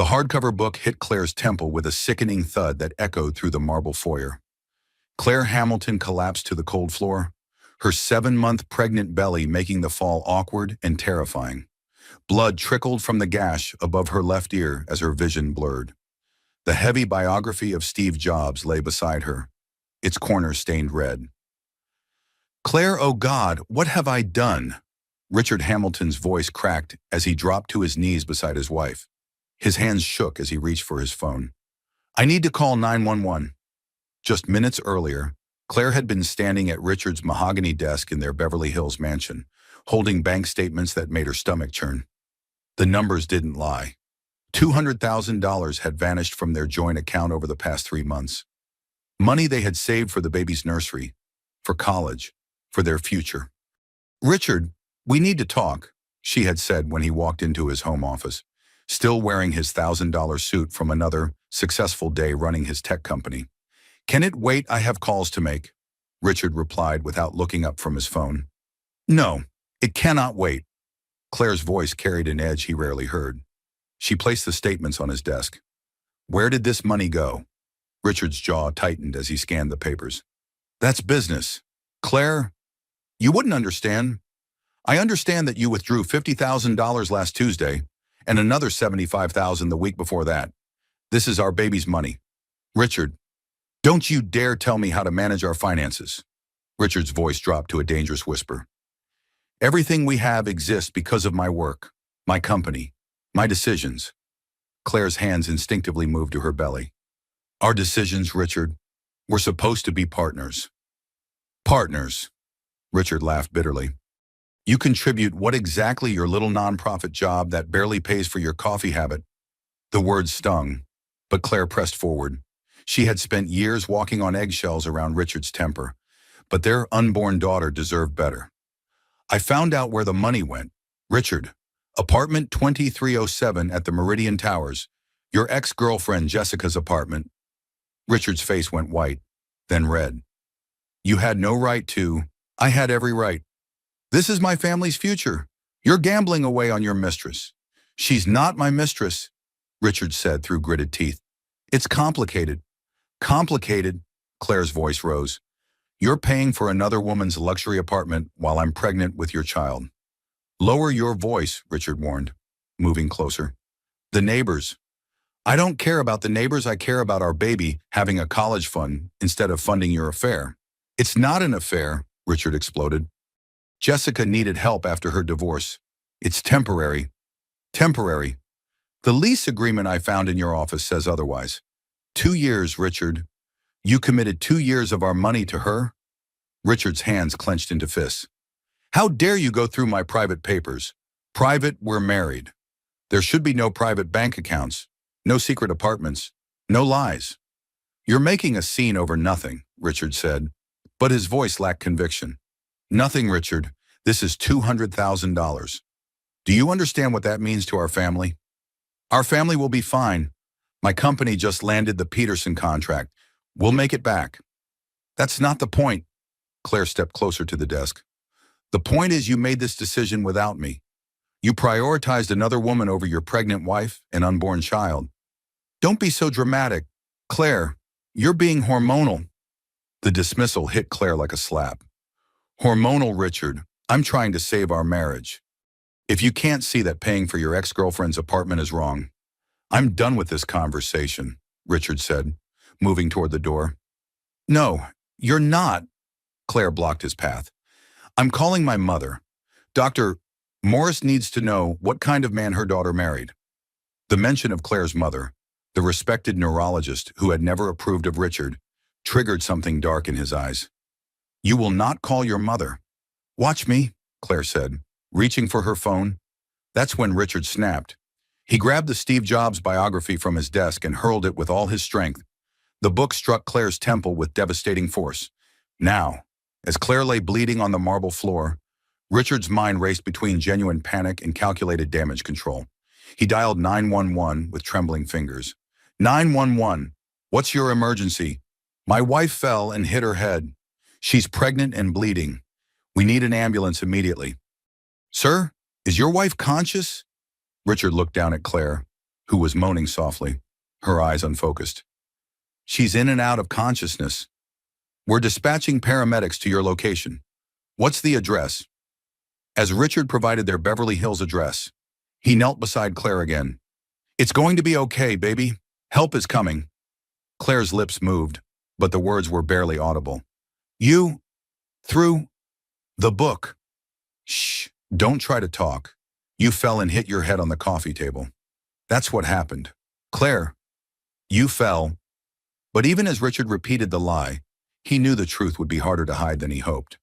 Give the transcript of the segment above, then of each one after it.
The hardcover book hit Claire's temple with a sickening thud that echoed through the marble foyer. Claire Hamilton collapsed to the cold floor, her 7-month pregnant belly making the fall awkward and terrifying. Blood trickled from the gash above her left ear as her vision blurred. The heavy biography of Steve Jobs lay beside her, its corners stained red. "Claire, oh God, what have I done?" Richard Hamilton's voice cracked as he dropped to his knees beside his wife. His hands shook as he reached for his phone. "I need to call 911. Just minutes earlier, Claire had been standing at Richard's mahogany desk in their Beverly Hills mansion, holding bank statements that made her stomach churn. The numbers didn't lie. $200,000 had vanished from their joint account over the past 3 months. Money they had saved for the baby's nursery, for college, for their future. "Richard, we need to talk," she had said when he walked into his home office, still wearing his $1,000 suit from another successful day running his tech company. "Can it wait? I have calls to make," Richard replied without looking up from his phone. "No, it cannot wait." Claire's voice carried an edge he rarely heard. She placed the statements on his desk. "Where did this money go?" Richard's jaw tightened as he scanned the papers. "That's business. Claire, you wouldn't understand. I understand that you withdrew $50,000 last Tuesday and another $75,000 the week before that. This is our baby's money. Richard, don't you dare tell me how to manage our finances." Richard's voice dropped to a dangerous whisper. "Everything we have exists because of my work, my company, my decisions." Claire's hands instinctively moved to her belly. "Our decisions, Richard. We're supposed to be partners." "Partners," Richard laughed bitterly. "You contribute what exactly your little nonprofit job that barely pays for your coffee habit?" The words stung, but Claire pressed forward. She had spent years walking on eggshells around Richard's temper, but their unborn daughter deserved better. "I found out where the money went. Richard, apartment 2307 at the Meridian Towers, your ex-girlfriend Jessica's apartment." Richard's face went white, then red. "You had no right to. I had every right. This is my family's future. You're gambling away on your mistress." "She's not my mistress," Richard said through gritted teeth. "It's complicated." "Complicated?" Claire's voice rose. "You're paying for another woman's luxury apartment while I'm pregnant with your child." "Lower your voice," Richard warned, moving closer. "The neighbors. I don't care about the neighbors. I care about our baby having a college fund instead of funding your affair." "It's not an affair," Richard exploded. "Jessica needed help after her divorce. It's temporary." "Temporary? The lease agreement I found in your office says otherwise." 2 years, Richard. You committed 2 years of our money to her?" Richard's hands clenched into fists. "How dare you go through my private papers? Private, we're married. There should be no private bank accounts, no secret apartments, no lies." "You're making a scene over nothing," Richard said, but his voice lacked conviction. "Nothing, Richard. This is $200,000. Do you understand what that means to our family?" "Our family will be fine. My company just landed the Peterson contract. We'll make it back." "That's not the point." Claire stepped closer to the desk. "The point is you made this decision without me. You prioritized another woman over your pregnant wife and unborn child." "Don't be so dramatic. Claire, you're being hormonal." The dismissal hit Claire like a slap. "Hormonal, Richard. I'm trying to save our marriage. If you can't see that paying for your ex-girlfriend's apartment is wrong." "I'm done with this conversation," Richard said, moving toward the door. "No, you're not." Claire blocked his path. "I'm calling my mother. Dr. Morris needs to know what kind of man her daughter married." The mention of Claire's mother, the respected neurologist who had never approved of Richard, triggered something dark in his eyes. "You will not call your mother." "Watch me," Claire said, reaching for her phone. That's when Richard snapped. He grabbed the Steve Jobs biography from his desk and hurled it with all his strength. The book struck Claire's temple with devastating force. Now, as Claire lay bleeding on the marble floor, Richard's mind raced between genuine panic and calculated damage control. He dialed 911 with trembling fingers. 911, what's your emergency? My wife fell and hit her head. She's pregnant and bleeding. We need an ambulance immediately. Sir, is your wife conscious? Richard looked down at Claire, who was moaning softly, her eyes unfocused. "She's in and out of consciousness. We're dispatching paramedics to your location. What's the address?" As Richard provided their Beverly Hills address, he knelt beside Claire again. "It's going to be okay, baby. Help is coming." Claire's lips moved, but the words were barely audible. "You threw the book." "Shh, don't try to talk. You fell and hit your head on the coffee table. That's what happened." "Claire, you fell." But even as Richard repeated the lie, he knew the truth would be harder to hide than he hoped.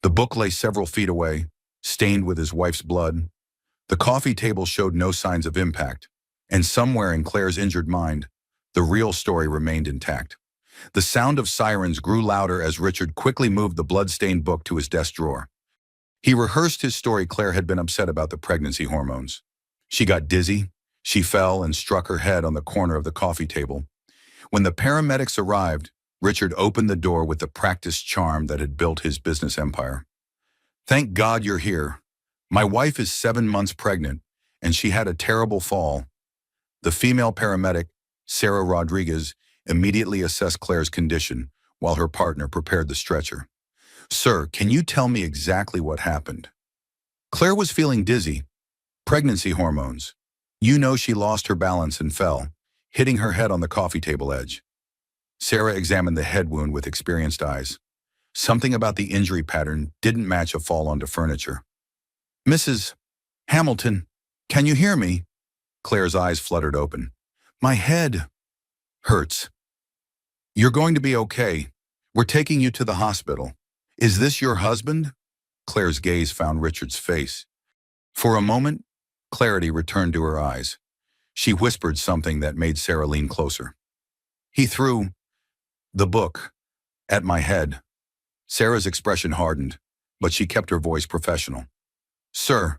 The book lay several feet away, stained with his wife's blood. The coffee table showed no signs of impact, and somewhere in Claire's injured mind, the real story remained intact. The sound of sirens grew louder as Richard quickly moved the blood-stained book to his desk drawer. He rehearsed his story. Claire had been upset about the pregnancy hormones. She got dizzy, she fell and struck her head on the corner of the coffee table. When the paramedics arrived, Richard opened the door with the practiced charm that had built his business empire. "Thank God you're here. My wife is 7 months pregnant, and she had a terrible fall." The female paramedic, Sarah Rodriguez, immediately assessed Claire's condition while her partner prepared the stretcher. "Sir, can you tell me exactly what happened?" Claire was feeling dizzy. Pregnancy hormones. You know, she lost her balance and fell, hitting her head on the coffee table edge. Sarah examined the head wound with experienced eyes. Something about the injury pattern didn't match a fall onto furniture. "Mrs. Hamilton, can you hear me?" Claire's eyes fluttered open. "My head hurts." "You're going to be okay. We're taking you to the hospital. Is this your husband?" Claire's gaze found Richard's face. For a moment, clarity returned to her eyes. She whispered something that made Sarah lean closer. "He threw the book at my head." Sarah's expression hardened, but she kept her voice professional. "Sir,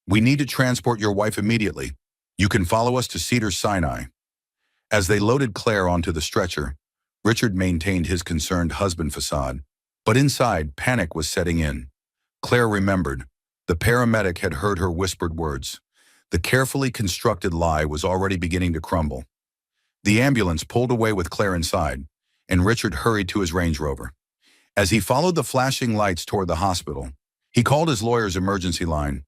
we need to transport your wife immediately. You can follow us to Cedars-Sinai." As they loaded Claire onto the stretcher, Richard maintained his concerned husband facade, but inside, panic was setting in. Claire remembered. The paramedic had heard her whispered words. The carefully constructed lie was already beginning to crumble. The ambulance pulled away with Claire inside, and Richard hurried to his Range Rover. As he followed the flashing lights toward the hospital, he called his lawyer's emergency line.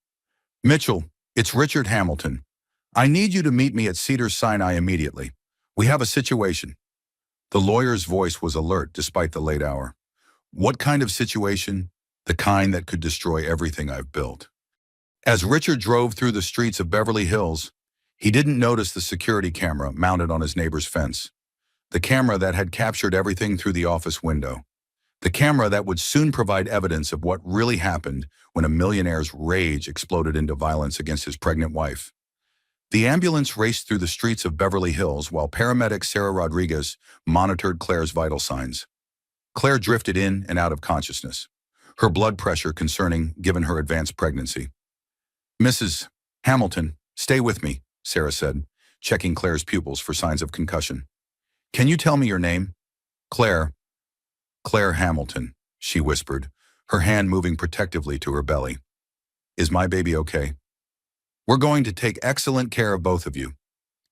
"Mitchell, it's Richard Hamilton. I need you to meet me at Cedars-Sinai immediately. We have a situation." The lawyer's voice was alert despite the late hour. "What kind of situation?" "The kind that could destroy everything I've built." As Richard drove through the streets of Beverly Hills, he didn't notice the security camera mounted on his neighbor's fence. The camera that had captured everything through the office window. The camera that would soon provide evidence of what really happened when a millionaire's rage exploded into violence against his pregnant wife. The ambulance raced through the streets of Beverly Hills while paramedic Sarah Rodriguez monitored Claire's vital signs. Claire drifted in and out of consciousness, her blood pressure concerning given her advanced pregnancy. "Mrs. Hamilton, stay with me," Sarah said, checking Claire's pupils for signs of concussion. "Can you tell me your name?" "Claire Hamilton," she whispered, her hand moving protectively to her belly. "Is my baby okay?" "We're going to take excellent care of both of you.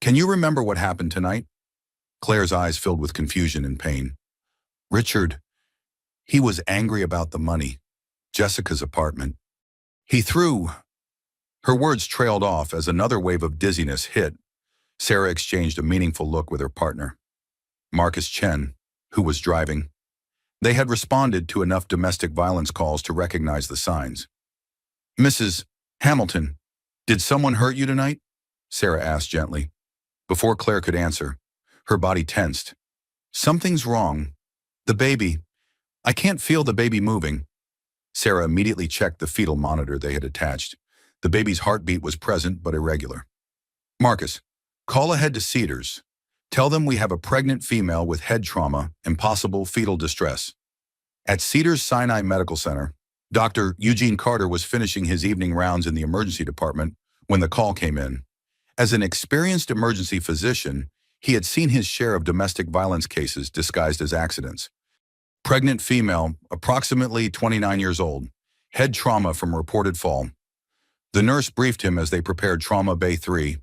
Can you remember what happened tonight?" Claire's eyes filled with confusion and pain. "Richard, he was angry about the money. Jessica's apartment. He threw..." Her words trailed off as another wave of dizziness hit. Sarah exchanged a meaningful look with her partner, Marcus Chen, who was driving. They had responded to enough domestic violence calls to recognize the signs. "Mrs. Hamilton, did someone hurt you tonight?" Sarah asked gently. Before Claire could answer, her body tensed. "Something's wrong. The baby. I can't feel the baby moving." Sarah immediately checked the fetal monitor they had attached. The baby's heartbeat was present but irregular. "Marcus, call ahead to Cedars. Tell them we have a pregnant female with head trauma and possible fetal distress." At Cedars-Sinai Medical Center, Dr. Eugene Carter was finishing his evening rounds in the emergency department when the call came in. As an experienced emergency physician, he had seen his share of domestic violence cases disguised as accidents. Pregnant female, approximately 29 years old, head trauma from reported fall. The nurse briefed him as they prepared Trauma Bay 3.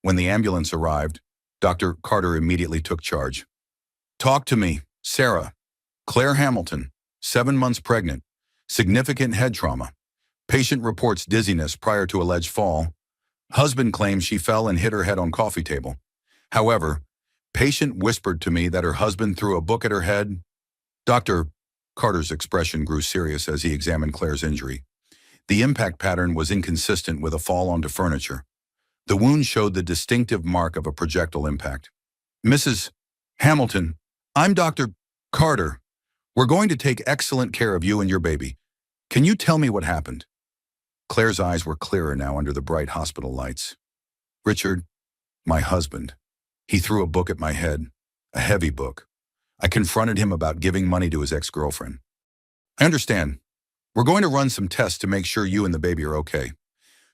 When the ambulance arrived, Dr. Carter immediately took charge. "Talk to me, Sarah. Claire Hamilton, 7 months pregnant, significant head trauma. Patient reports dizziness prior to alleged fall. Husband claims she fell and hit her head on coffee table. However, patient whispered to me that her husband threw a book at her head." Dr. Carter's expression grew serious as he examined Claire's injury. The impact pattern was inconsistent with a fall onto furniture. The wound showed the distinctive mark of a projectile impact. "Mrs. Hamilton, I'm Dr. Carter. We're going to take excellent care of you and your baby. Can you tell me what happened?" Claire's eyes were clearer now under the bright hospital lights. "Richard, my husband, he threw a book at my head, a heavy book. I confronted him about giving money to his ex-girlfriend. I understand. We're going to run some tests to make sure you and the baby are okay.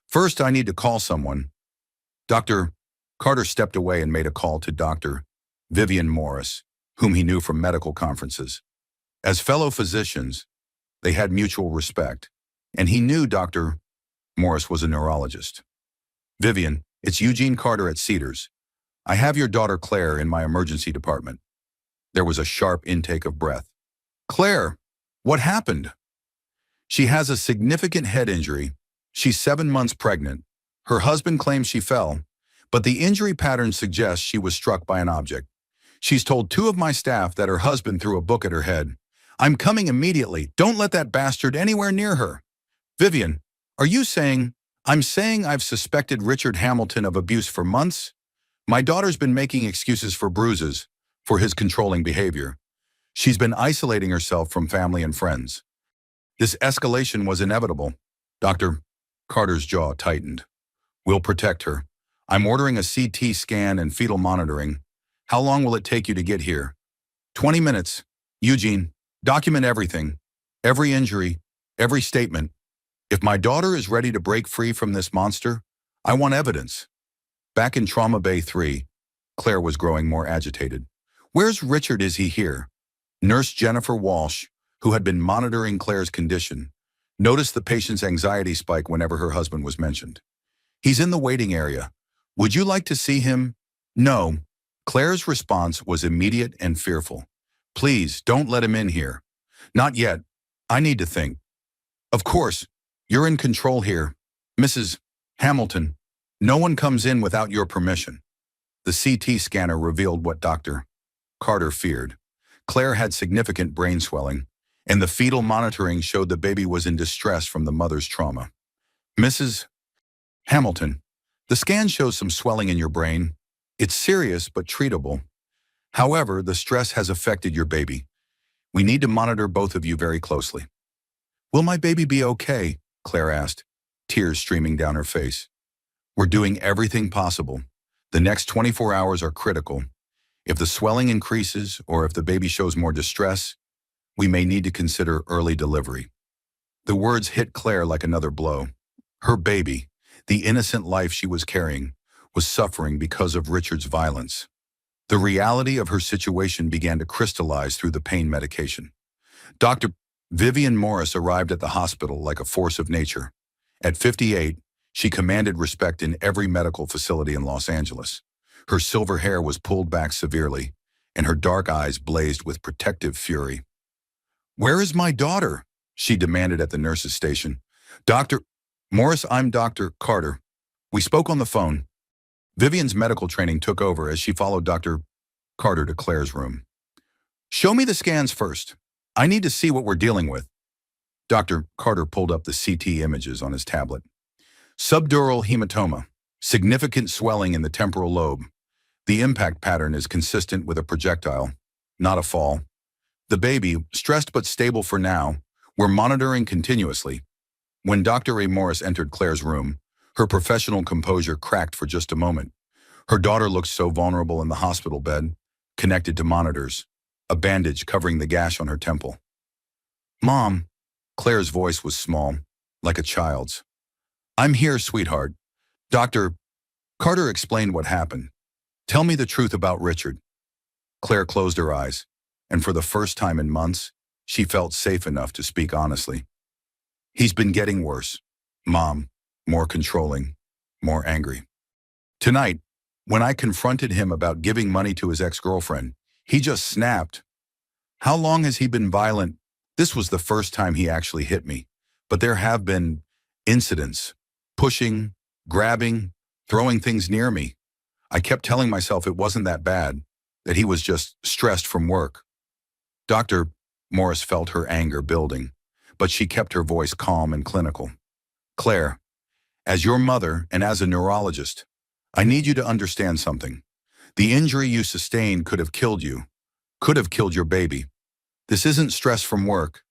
First, I need to call someone." Dr. Carter stepped away and made a call to Dr. Vivian Morris, whom he knew from medical conferences. As fellow physicians, they had mutual respect, and he knew Dr. Morris was a neurologist. "Vivian, it's Eugene Carter at Cedars. I have your daughter Claire in my emergency department." There was a sharp intake of breath. "Claire, what happened?" "She has a significant head injury. She's 7 months pregnant. Her husband claims she fell, but the injury pattern suggests she was struck by an object. She's told 2 of my staff that her husband threw a book at her head. I'm coming immediately. Don't let that bastard anywhere near her." "Vivian, are you saying—" "I'm saying I've suspected Richard Hamilton of abuse for months. My daughter's been making excuses for bruises, for his controlling behavior. She's been isolating herself from family and friends. This escalation was inevitable." Dr. Carter's jaw tightened. "We'll protect her. I'm ordering a CT scan and fetal monitoring. How long will it take you to get here?" 20 minutes. Eugene, document everything. Every injury, every statement. If my daughter is ready to break free from this monster, I want evidence." Back in Trauma Bay 3, Claire was growing more agitated. "Where's Richard? Is he here?" Nurse Jennifer Walsh, who had been monitoring Claire's condition, noticed the patient's anxiety spike whenever her husband was mentioned. "He's in the waiting area. Would you like to see him?" "No." Claire's response was immediate and fearful. "Please, don't let him in here." "Not yet. I need to think." "Of course. You're in control here. Mrs. Hamilton, no one comes in without your permission." The CT scanner revealed what Dr. Carter feared. Claire had significant brain swelling, and the fetal monitoring showed the baby was in distress from the mother's trauma. "Mrs. Hamilton, the scan shows some swelling in your brain. It's serious but treatable. However, the stress has affected your baby. We need to monitor both of you very closely." "Will my baby be okay?" Claire asked, tears streaming down her face. "We're doing everything possible. The next 24 hours are critical. If the swelling increases or if the baby shows more distress, we may need to consider early delivery." The words hit Claire like another blow. Her baby, the innocent life she was carrying, was suffering because of Richard's violence. The reality of her situation began to crystallize through the pain medication. Dr. Vivian Morris arrived at the hospital like a force of nature. At 58, she commanded respect in every medical facility in Los Angeles. Her silver hair was pulled back severely, and her dark eyes blazed with protective fury. "Where is my daughter?" she demanded at the nurse's station. "Dr. Morris, I'm Dr. Carter. We spoke on the phone." Vivian's medical training took over as she followed Dr. Carter to Claire's room. "Show me the scans first. I need to see what we're dealing with." Dr. Carter pulled up the CT images on his tablet. "Subdural hematoma, significant swelling in the temporal lobe. The impact pattern is consistent with a projectile, not a fall. The baby, stressed but stable for now, we're monitoring continuously." When Dr. A. Morris entered Claire's room, her professional composure cracked for just a moment. Her daughter looked so vulnerable in the hospital bed, connected to monitors, a bandage covering the gash on her temple. "Mom," Claire's voice was small, like a child's. "I'm here, sweetheart." Dr. Carter explained what happened. "Tell me the truth about Richard." Claire closed her eyes, and for the first time in months, she felt safe enough to speak honestly. "He's been getting worse, Mom, more controlling, more angry. Tonight, When I confronted him about giving money to his ex-girlfriend, he just snapped. How long has he been violent? This was the first time he actually hit me. But there have been incidents, pushing, grabbing, throwing things near me. I kept telling myself it wasn't that bad, that he was just stressed from work. Dr. Morris felt her anger building, but she kept her voice calm and clinical. Claire, as your mother and as a neurologist, I need you to understand something. The injury you sustained could have killed you, could have killed your baby. This isn't stress from work.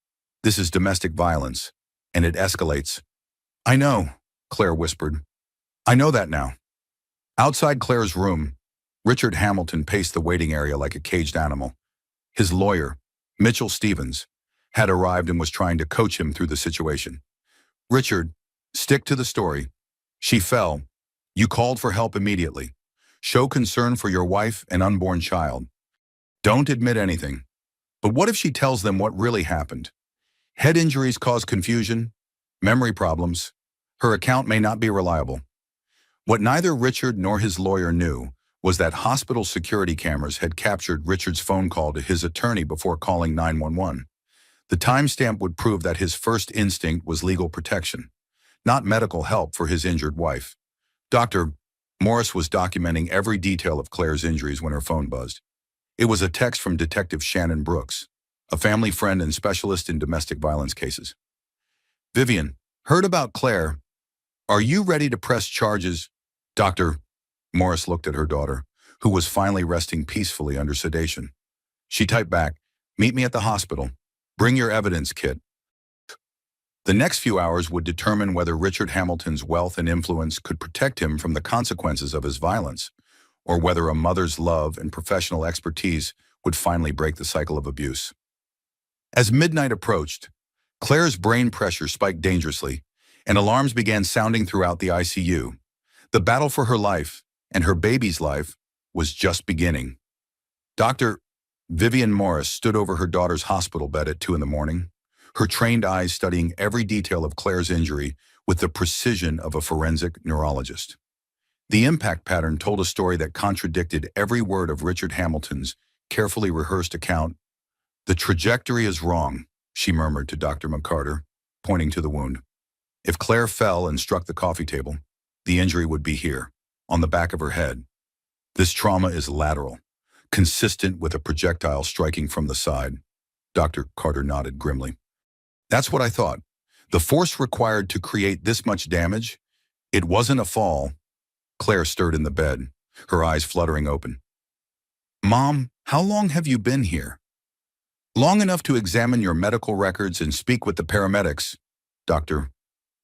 This is domestic violence, and it escalates. I know, Claire whispered. I know that now. Outside Claire's room, Richard Hamilton paced the waiting area like a caged animal. His lawyer, Mitchell Stevens, had arrived and was trying to coach him through the situation. Richard, stick to the story. She fell. You called for help immediately. Show concern for your wife and unborn child. Don't admit anything. But what if she tells them what really happened? Head injuries cause confusion, memory problems. Her account may not be reliable. What neither Richard nor his lawyer knew was that hospital security cameras had captured Richard's phone call to his attorney before calling 911. The timestamp would prove that his first instinct was legal protection, not medical help for his injured wife. Dr. Morris was documenting every detail of Claire's injuries when her phone buzzed. It was a text from Detective Shannon Brooks, a family friend and specialist in domestic violence cases. Vivian, heard about Claire. Are you ready to press charges? Dr. Morris looked at her daughter, who was finally resting peacefully under sedation. She typed back, meet me at the hospital. Bring your evidence kit. The next few hours would determine whether Richard Hamilton's wealth and influence could protect him from the consequences of his violence, or whether a mother's love and professional expertise would finally break the cycle of abuse. As midnight approached, Claire's brain pressure spiked dangerously, and alarms began sounding throughout the ICU. The battle for her life, and her baby's life, was just beginning. Dr. Vivian Morris stood over her daughter's hospital bed at 2 a.m, her trained eyes studying every detail of Claire's injury with the precision of a forensic neurologist. The impact pattern told a story that contradicted every word of Richard Hamilton's carefully rehearsed account. The trajectory is wrong, she murmured to Dr. McCarter, pointing to the wound. If Claire fell and struck the coffee table, the injury would be here, on the back of her head. This trauma is lateral, consistent with a projectile striking from the side. Dr. Carter nodded grimly. That's what I thought. The force required to create this much damage, it wasn't a fall. Claire stirred in the bed, her eyes fluttering open. Mom, how long have you been here? Long enough to examine your medical records and speak with the paramedics, Dr.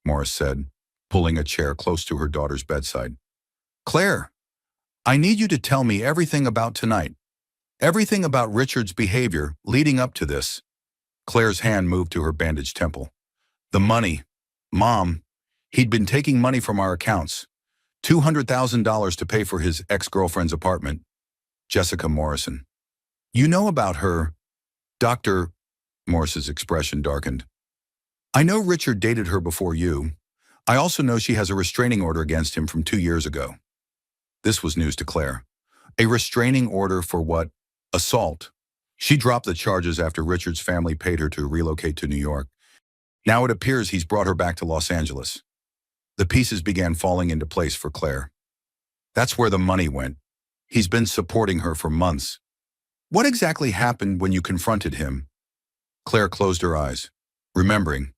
Morris said, pulling a chair close to her daughter's bedside. Claire, I need you to tell me everything about tonight. Everything about Richard's behavior leading up to this. Claire's hand moved to her bandaged temple. The money. Mom, he'd been taking money from our accounts. $200,000 to pay for his ex-girlfriend's apartment. Jessica Morrison. You know about her. Dr. Morris's expression darkened. I know Richard dated her before you. I also know she has a restraining order against him from 2 years ago. This was news to Claire. A restraining order for what? Assault. She dropped the charges after Richard's family paid her to relocate to New York. Now it appears he's brought her back to Los Angeles. The pieces began falling into place for Claire. That's where the money went. He's been supporting her for months. What exactly happened when you confronted him? Claire closed her eyes, remembering.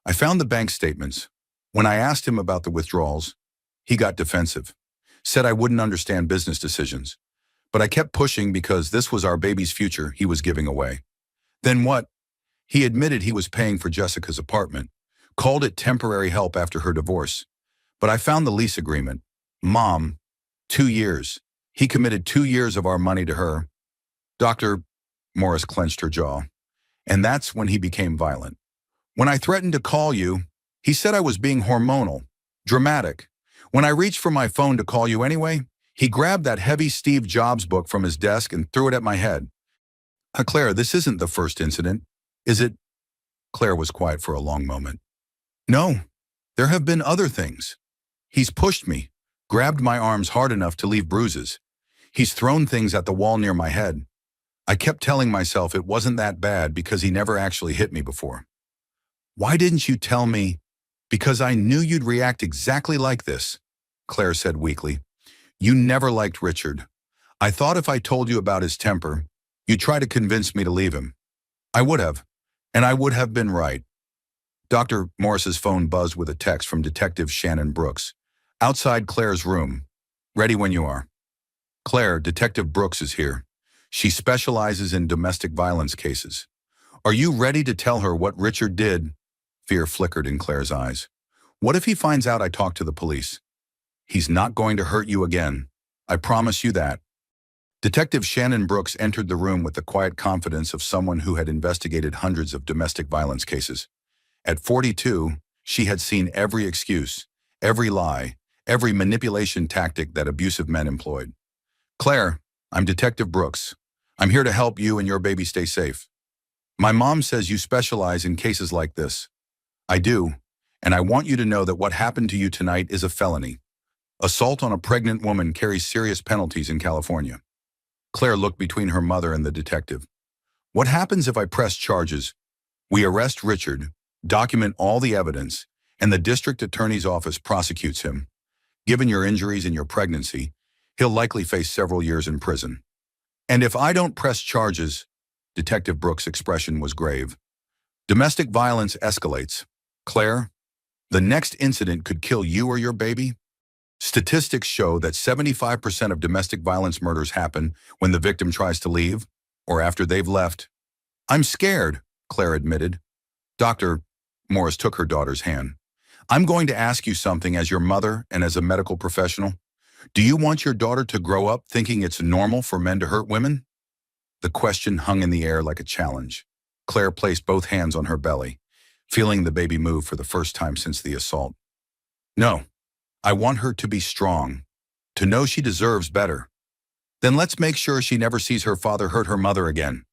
I found the bank statements. When I asked him about the withdrawals, he got defensive, said I wouldn't understand business decisions. But I kept pushing because this was our baby's future he was giving away. Then what? He admitted he was paying for Jessica's apartment, called it temporary help after her divorce. But I found the lease agreement. Mom, 2 years. He committed 2 years of our money to her. Dr. Morris clenched her jaw. And that's when he became violent. When I threatened to call you, he said I was being hormonal, dramatic. When I reached for my phone to call you anyway, he grabbed that heavy Steve Jobs book from his desk and threw it at my head. Claire, this isn't the first incident, is it? Claire was quiet for a long moment. No, there have been other things. He's pushed me, Grabbed my arms hard enough to leave bruises. He's thrown things at the wall near my head. I kept telling myself it wasn't that bad because he never actually hit me before. Why didn't you tell me? Because I knew you'd react exactly like this, Claire said weakly. You never liked Richard. I thought if I told you about his temper, you'd try to convince me to leave him. I would have, and I would have been right. Dr. Morris's phone buzzed with a text from Detective Shannon Brooks. Outside Claire's room. Ready when you are. Claire, Detective Brooks is here. She specializes in domestic violence cases. Are you ready to tell her what Richard did? Fear flickered in Claire's eyes. What if he finds out I talked to the police? He's not going to hurt you again. I promise you that. Detective Shannon Brooks entered the room with the quiet confidence of someone who had investigated hundreds of domestic violence cases. At 42, she had seen every excuse, every lie, every manipulation tactic that abusive men employed. Claire, I'm Detective Brooks. I'm here to help you and your baby stay safe. My mom says you specialize in cases like this. I do, and I want you to know that what happened to you tonight is a felony. Assault on a pregnant woman carries serious penalties in California. Claire looked between her mother and the detective. What happens if I press charges? We arrest Richard, document all the evidence, and the district attorney's office prosecutes him. Given your injuries and your pregnancy, he'll likely face several years in prison. And if I don't press charges, Detective Brooks' expression was grave. Domestic violence escalates. Claire, the next incident could kill you or your baby. Statistics show that 75% of domestic violence murders happen when the victim tries to leave or after they've left. I'm scared, Claire admitted. Dr. Morris took her daughter's hand. I'm going to ask you something as your mother and as a medical professional. Do you want your daughter to grow up thinking it's normal for men to hurt women? The question hung in the air like a challenge. Claire placed both hands on her belly, feeling the baby move for the first time since the assault. No, I want her to be strong, to know she deserves better. Then let's make sure she never sees her father hurt her mother again.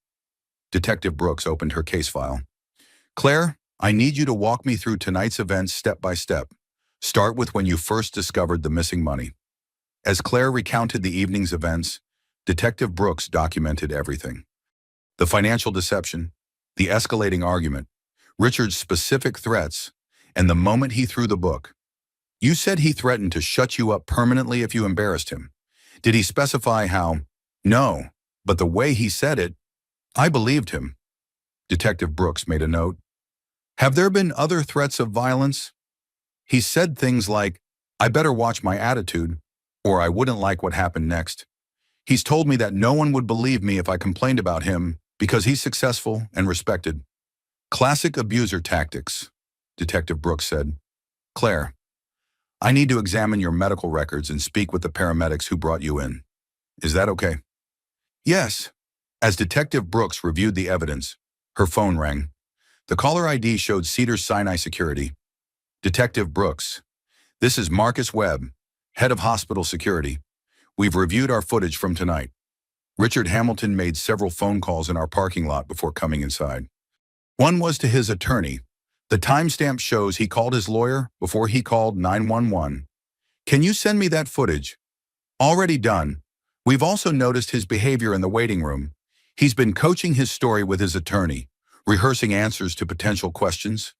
Detective Brooks opened her case file. Claire, I need you to walk me through tonight's events step by step. Start with when you first discovered the missing money. As Claire recounted the evening's events, Detective Brooks documented everything. The financial deception, the escalating argument, Richard's specific threats, and the moment he threw the book. You said he threatened to shut you up permanently if you embarrassed him. Did he specify how? No, but the way he said it, I believed him. Detective Brooks made a note. Have there been other threats of violence? He said things like, I better watch my attitude, or I wouldn't like what happened next. He's told me that no one would believe me if I complained about him because he's successful and respected. Classic abuser tactics, Detective Brooks said. Claire, I need to examine your medical records and speak with the paramedics who brought you in. Is that okay? Yes. As Detective Brooks reviewed the evidence, her phone rang. The caller ID showed Cedars-Sinai Security. Detective Brooks, this is Marcus Webb, head of hospital security. We've reviewed our footage from tonight. Richard Hamilton made several phone calls in our parking lot before coming inside. One was to his attorney. The timestamp shows he called his lawyer before he called 911. Can you send me that footage? Already done. We've also noticed his behavior in the waiting room. He's been coaching his story with his attorney, rehearsing answers to potential questions.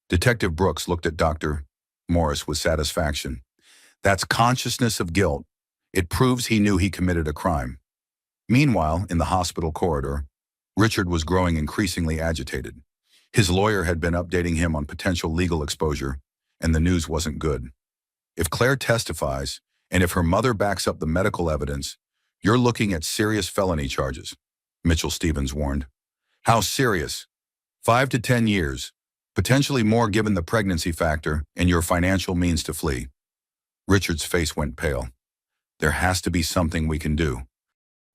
Detective Brooks looked at Dr. Morris with satisfaction. That's consciousness of guilt. It proves he knew he committed a crime. Meanwhile, in the hospital corridor, Richard was growing increasingly agitated. His lawyer had been updating him on potential legal exposure, and the news wasn't good. If Claire testifies, and if her mother backs up the medical evidence, you're looking at serious felony charges, Mitchell Stevens warned. How serious? 5 to 10 years, potentially more given the pregnancy factor and your financial means to flee. Richard's face went pale. There has to be something we can do.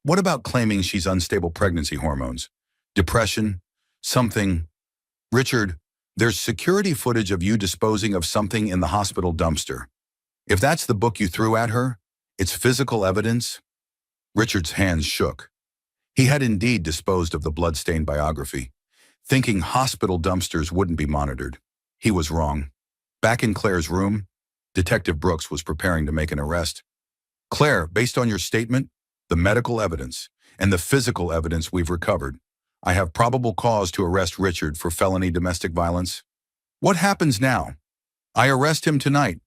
What about claiming she's unstable pregnancy hormones? Depression? Something? Richard, there's security footage of you disposing of something in the hospital dumpster. If that's the book you threw at her, it's physical evidence. Richard's hands shook. He had indeed disposed of the blood-stained biography, thinking hospital dumpsters wouldn't be monitored. He was wrong. Back in Claire's room, Detective Brooks was preparing to make an arrest. Claire, based on your statement, the medical evidence, and the physical evidence we've recovered, I have probable cause to arrest Richard for felony domestic violence. What happens now? I arrest him tonight.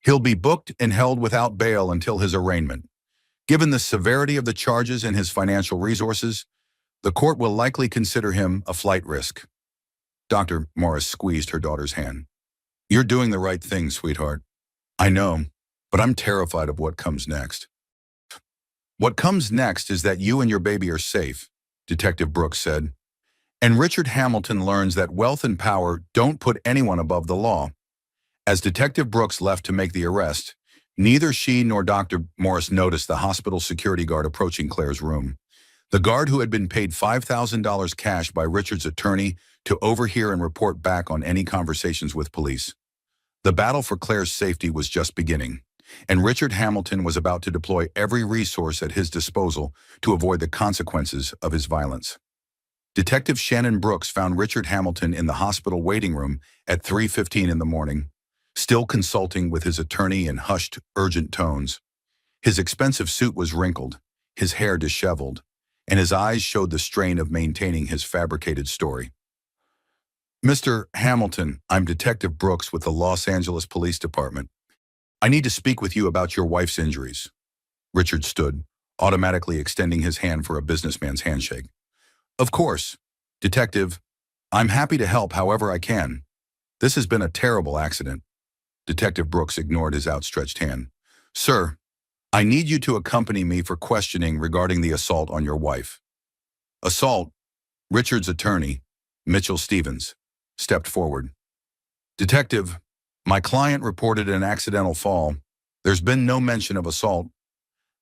He'll be booked and held without bail until his arraignment. Given the severity of the charges and his financial resources, the court will likely consider him a flight risk. Dr. Morris squeezed her daughter's hand. You're doing the right thing, sweetheart. I know, but I'm terrified of what comes next. What comes next is that you and your baby are safe, Detective Brooks said. And Richard Hamilton learns that wealth and power don't put anyone above the law. As Detective Brooks left to make the arrest, neither she nor Dr. Morris noticed the hospital security guard approaching Claire's room. The guard who had been paid $5,000 cash by Richard's attorney to overhear and report back on any conversations with police. The battle for Claire's safety was just beginning, and Richard Hamilton was about to deploy every resource at his disposal to avoid the consequences of his violence. Detective Shannon Brooks found Richard Hamilton in the hospital waiting room at 3:15 in the morning, still consulting with his attorney in hushed, urgent tones. His expensive suit was wrinkled, his hair disheveled, and his eyes showed the strain of maintaining his fabricated story. Mr. Hamilton, I'm Detective Brooks with the Los Angeles Police Department. I need to speak with you about your wife's injuries. Richard stood, automatically extending his hand for a businessman's handshake. Of course, Detective, I'm happy to help however I can. This has been a terrible accident. Detective Brooks ignored his outstretched hand. Sir, I need you to accompany me for questioning regarding the assault on your wife. Assault? Richard's attorney, Mitchell Stevens, stepped forward. Detective, my client reported an accidental fall. There's been no mention of assault.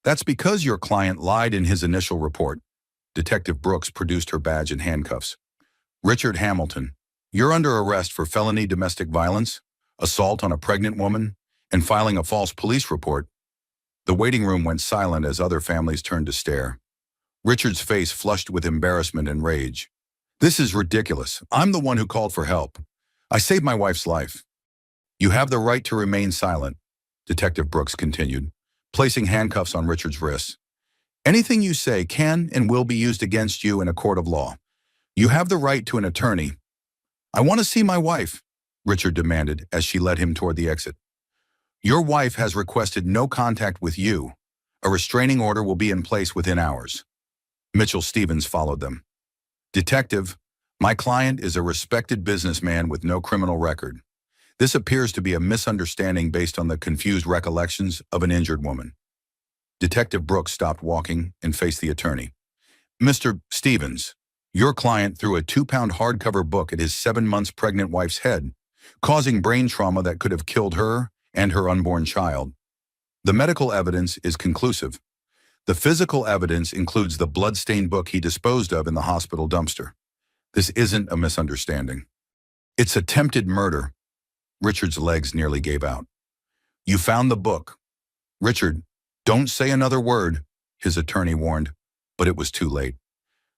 That's because your client lied in his initial report. Detective Brooks produced her badge and handcuffs. Richard Hamilton, you're under arrest for felony domestic violence, assault on a pregnant woman, and filing a false police report. The waiting room went silent as other families turned to stare. Richard's face flushed with embarrassment and rage. This is ridiculous. I'm the one who called for help. I saved my wife's life. You have the right to remain silent, Detective Brooks continued, placing handcuffs on Richard's wrists. Anything you say can and will be used against you in a court of law. You have the right to an attorney. I want to see my wife, Richard demanded as she led him toward the exit. Your wife has requested no contact with you. A restraining order will be in place within hours. Mitchell Stevens followed them. Detective, my client is a respected businessman with no criminal record. This appears to be a misunderstanding based on the confused recollections of an injured woman. Detective Brooks stopped walking and faced the attorney. Mr. Stevens, your client threw a 2-pound hardcover book at his 7 months pregnant wife's head, causing brain trauma that could have killed her and her unborn child. The medical evidence is conclusive. The physical evidence includes the blood-stained book he disposed of in the hospital dumpster. This isn't a misunderstanding. It's attempted murder. Richard's legs nearly gave out. You found the book. Richard, don't say another word, his attorney warned, but it was too late.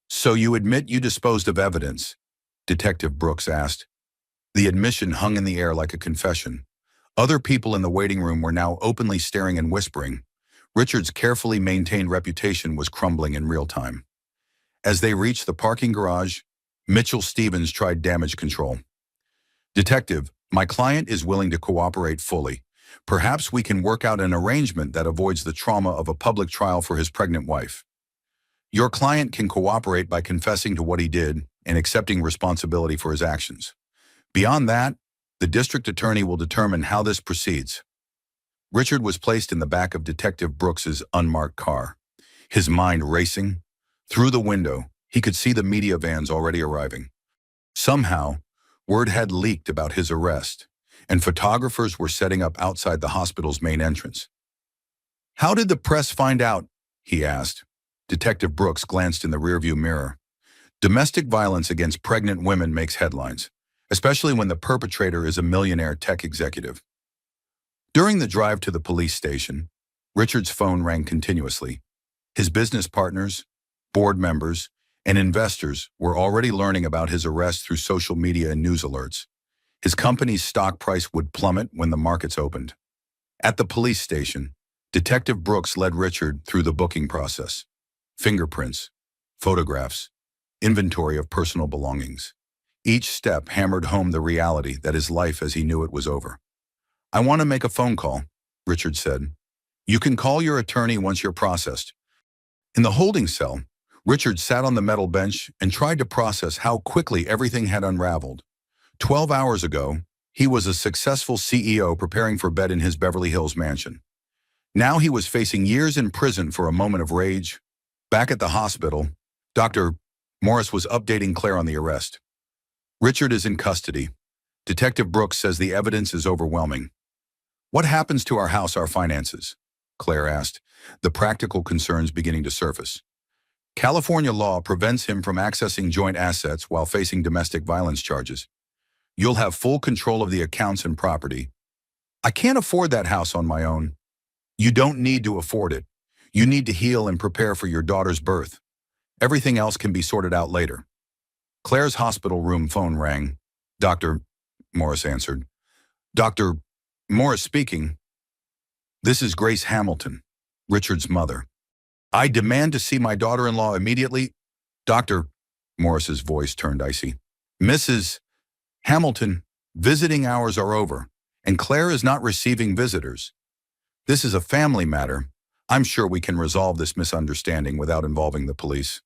So you admit you disposed of evidence? Detective Brooks asked. The admission hung in the air like a confession. Other people in the waiting room were now openly staring and whispering. Richard's carefully maintained reputation was crumbling in real time. As they reached the parking garage, Mitchell Stevens tried damage control. Detective, my client is willing to cooperate fully. Perhaps we can work out an arrangement that avoids the trauma of a public trial for his pregnant wife. Your client can cooperate by confessing to what he did and accepting responsibility for his actions. Beyond that, the district attorney will determine how this proceeds. Richard was placed in the back of Detective Brooks's unmarked car, his mind racing. Through the window, he could see the media vans already arriving. Somehow, word had leaked about his arrest, and photographers were setting up outside the hospital's main entrance. How did the press find out? He asked. Detective Brooks glanced in the rearview mirror. Domestic violence against pregnant women makes headlines, especially when the perpetrator is a millionaire tech executive. During the drive to the police station, Richard's phone rang continuously. His business partners, board members, and investors were already learning about his arrest through social media and news alerts. His company's stock price would plummet when the markets opened. At the police station, Detective Brooks led Richard through the booking process. Fingerprints, photographs, inventory of personal belongings. Each step hammered home the reality that his life as he knew it was over. "I want to make a phone call," Richard said. "You can call your attorney once you're processed." In the holding cell, Richard sat on the metal bench and tried to process how quickly everything had unraveled. 12 hours ago, he was a successful CEO preparing for bed in his Beverly Hills mansion. Now he was facing years in prison for a moment of rage. Back at the hospital, Dr. Morris was updating Claire on the arrest. "Richard is in custody. Detective Brooks says the evidence is overwhelming." "What happens to our house, our finances?" Claire asked, the practical concerns beginning to surface. "California law prevents him from accessing joint assets while facing domestic violence charges. You'll have full control of the accounts and property." "I can't afford that house on my own." "You don't need to afford it. You need to heal and prepare for your daughter's birth. Everything else can be sorted out later." Claire's hospital room phone rang. "Dr. Morris answered. "Dr. Morris speaking. This is Grace Hamilton, Richard's mother. I demand to see my daughter-in-law immediately." Dr. Morris's voice turned icy. "Mrs. Hamilton, visiting hours are over, and Claire is not receiving visitors. This is a family matter. I'm sure we can resolve this misunderstanding without involving the police."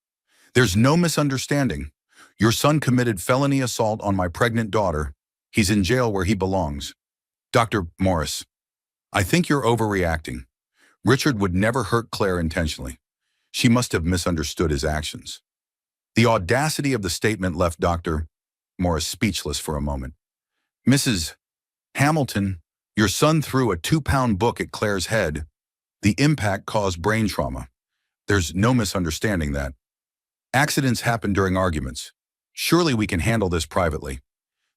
"There's no misunderstanding. Your son committed felony assault on my pregnant daughter. He's in jail where he belongs." "Dr. Morris, I think you're overreacting. Richard would never hurt Claire intentionally. She must have misunderstood his actions." The audacity of the statement left Dr. Morris speechless for a moment. "Mrs. Hamilton, your son threw a 2-pound book at Claire's head. The impact caused brain trauma. There's no misunderstanding that. Accidents happen during arguments. Surely we can handle this privately.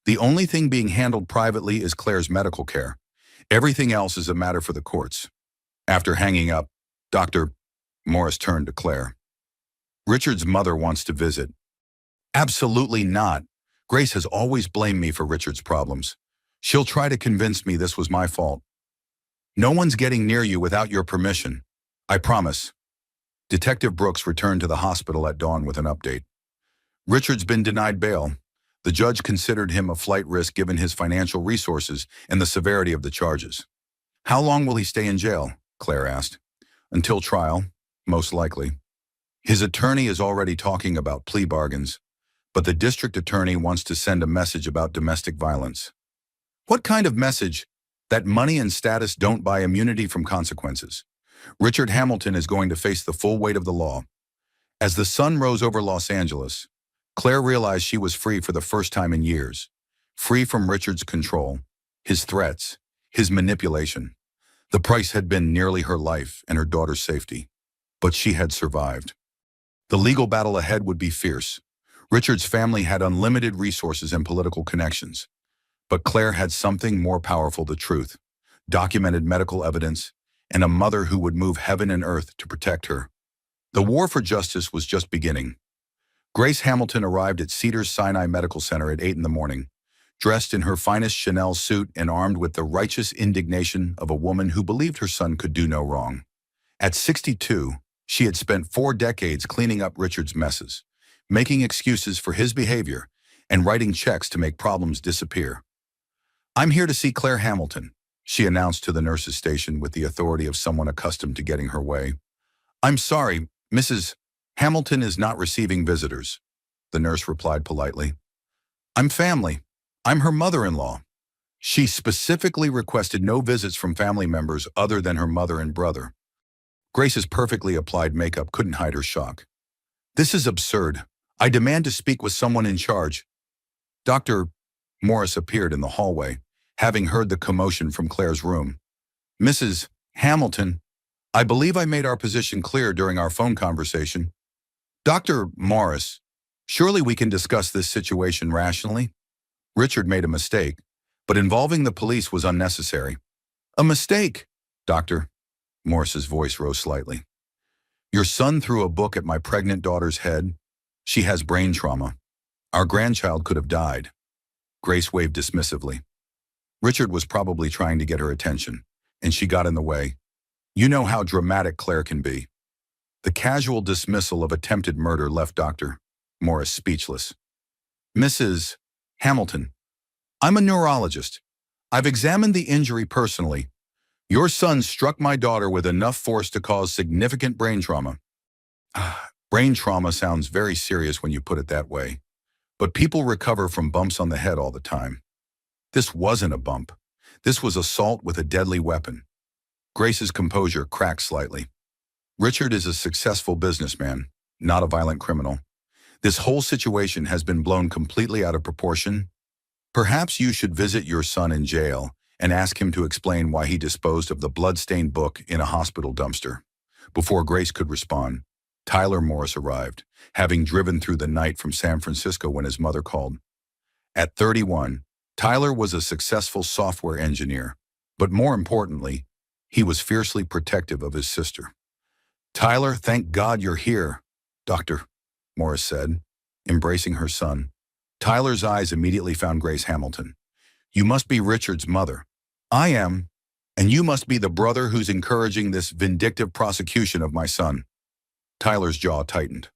The only thing being handled privately is Claire's medical care. Everything else is a matter for the courts." After hanging up, Dr. Morris turned to Claire. "Richard's mother wants to visit." "Absolutely not. Grace has always blamed me for Richard's problems. She'll try to convince me this was my fault." "No one's getting near you without your permission. I promise." Detective Brooks returned to the hospital at dawn with an update. "Richard's been denied bail. The judge considered him a flight risk given his financial resources and the severity of the charges." "How long will he stay in jail?" Claire asked. "Until trial, most likely. His attorney is already talking about plea bargains, but the district attorney wants to send a message about domestic violence." "What kind of message?" "That money and status don't buy immunity from consequences. Richard Hamilton is going to face the full weight of the law." As the sun rose over Los Angeles, Claire realized she was free for the first time in years. Free from Richard's control, his threats, his manipulation. The price had been nearly her life and her daughter's safety. But she had survived. The legal battle ahead would be fierce. Richard's family had unlimited resources and political connections. But Claire had something more powerful: the truth, documented medical evidence, and a mother who would move heaven and earth to protect her. The war for justice was just beginning. Grace Hamilton arrived at Cedars-Sinai Medical Center at 8 in the morning, dressed in her finest Chanel suit and armed with the righteous indignation of a woman who believed her son could do no wrong. At 62, she had spent 4 decades cleaning up Richard's messes, making excuses for his behavior, and writing checks to make problems disappear. "I'm here to see Claire Hamilton," she announced to the nurse's station with the authority of someone accustomed to getting her way. "I'm sorry, Mrs. Hamilton is not receiving visitors," the nurse replied politely. "I'm family. I'm her mother-in-law. She specifically requested no visits from family members other than her mother and brother." Grace's perfectly applied makeup couldn't hide her shock. "This is absurd. I demand to speak with someone in charge." Dr. Morris appeared in the hallway, having heard the commotion from Claire's room. "Mrs. Hamilton, I believe I made our position clear during our phone conversation." "Dr. Morris, surely we can discuss this situation rationally. Richard made a mistake, but involving the police was unnecessary." "A mistake?" Dr. Morris's voice rose slightly. "Your son threw a book at my pregnant daughter's head. She has brain trauma. Our grandchild could have died." Grace waved dismissively. "Richard was probably trying to get her attention. and she got in the way. You know how dramatic Claire can be. The casual dismissal of attempted murder left Dr. Morris speechless. Mrs. Hamilton, I'm a neurologist. I've examined the injury personally. Your son struck my daughter with enough force to cause significant brain trauma. Brain trauma sounds very serious when you put it that way, but people recover from bumps on the head all the time. This wasn't a bump. This was assault with a deadly weapon. Grace's composure cracked slightly. Richard is a successful businessman, not a violent criminal. This whole situation has been blown completely out of proportion. Perhaps you should visit your son in jail and ask him to explain why he disposed of the blood-stained book in a hospital dumpster. Before Grace could respond, Tyler Morris arrived, having driven through the night from San Francisco when his mother called. At 31, Tyler was a successful software engineer, but more importantly, he was fiercely protective of his sister. Tyler, thank God you're here, Dr. Morris said, embracing her son. Tyler's eyes immediately found Grace Hamilton. You must be Richard's mother. I am, and you must be the brother who's encouraging this vindictive prosecution of my son. Tyler's jaw tightened.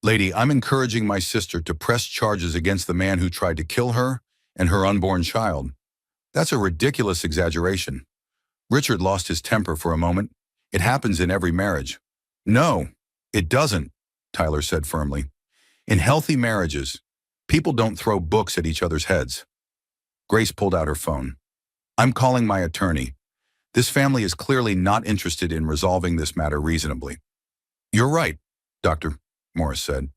Lady, I'm encouraging my sister to press charges against the man who tried to kill her and her unborn child. That's a ridiculous exaggeration. Richard lost his temper for a moment. It happens in every marriage. No, it doesn't, Tyler said firmly. In healthy marriages, people don't throw books at each other's heads. Grace pulled out her phone. I'm calling my attorney. This family is clearly not interested in resolving this matter reasonably. You're right, Dr. Morris said.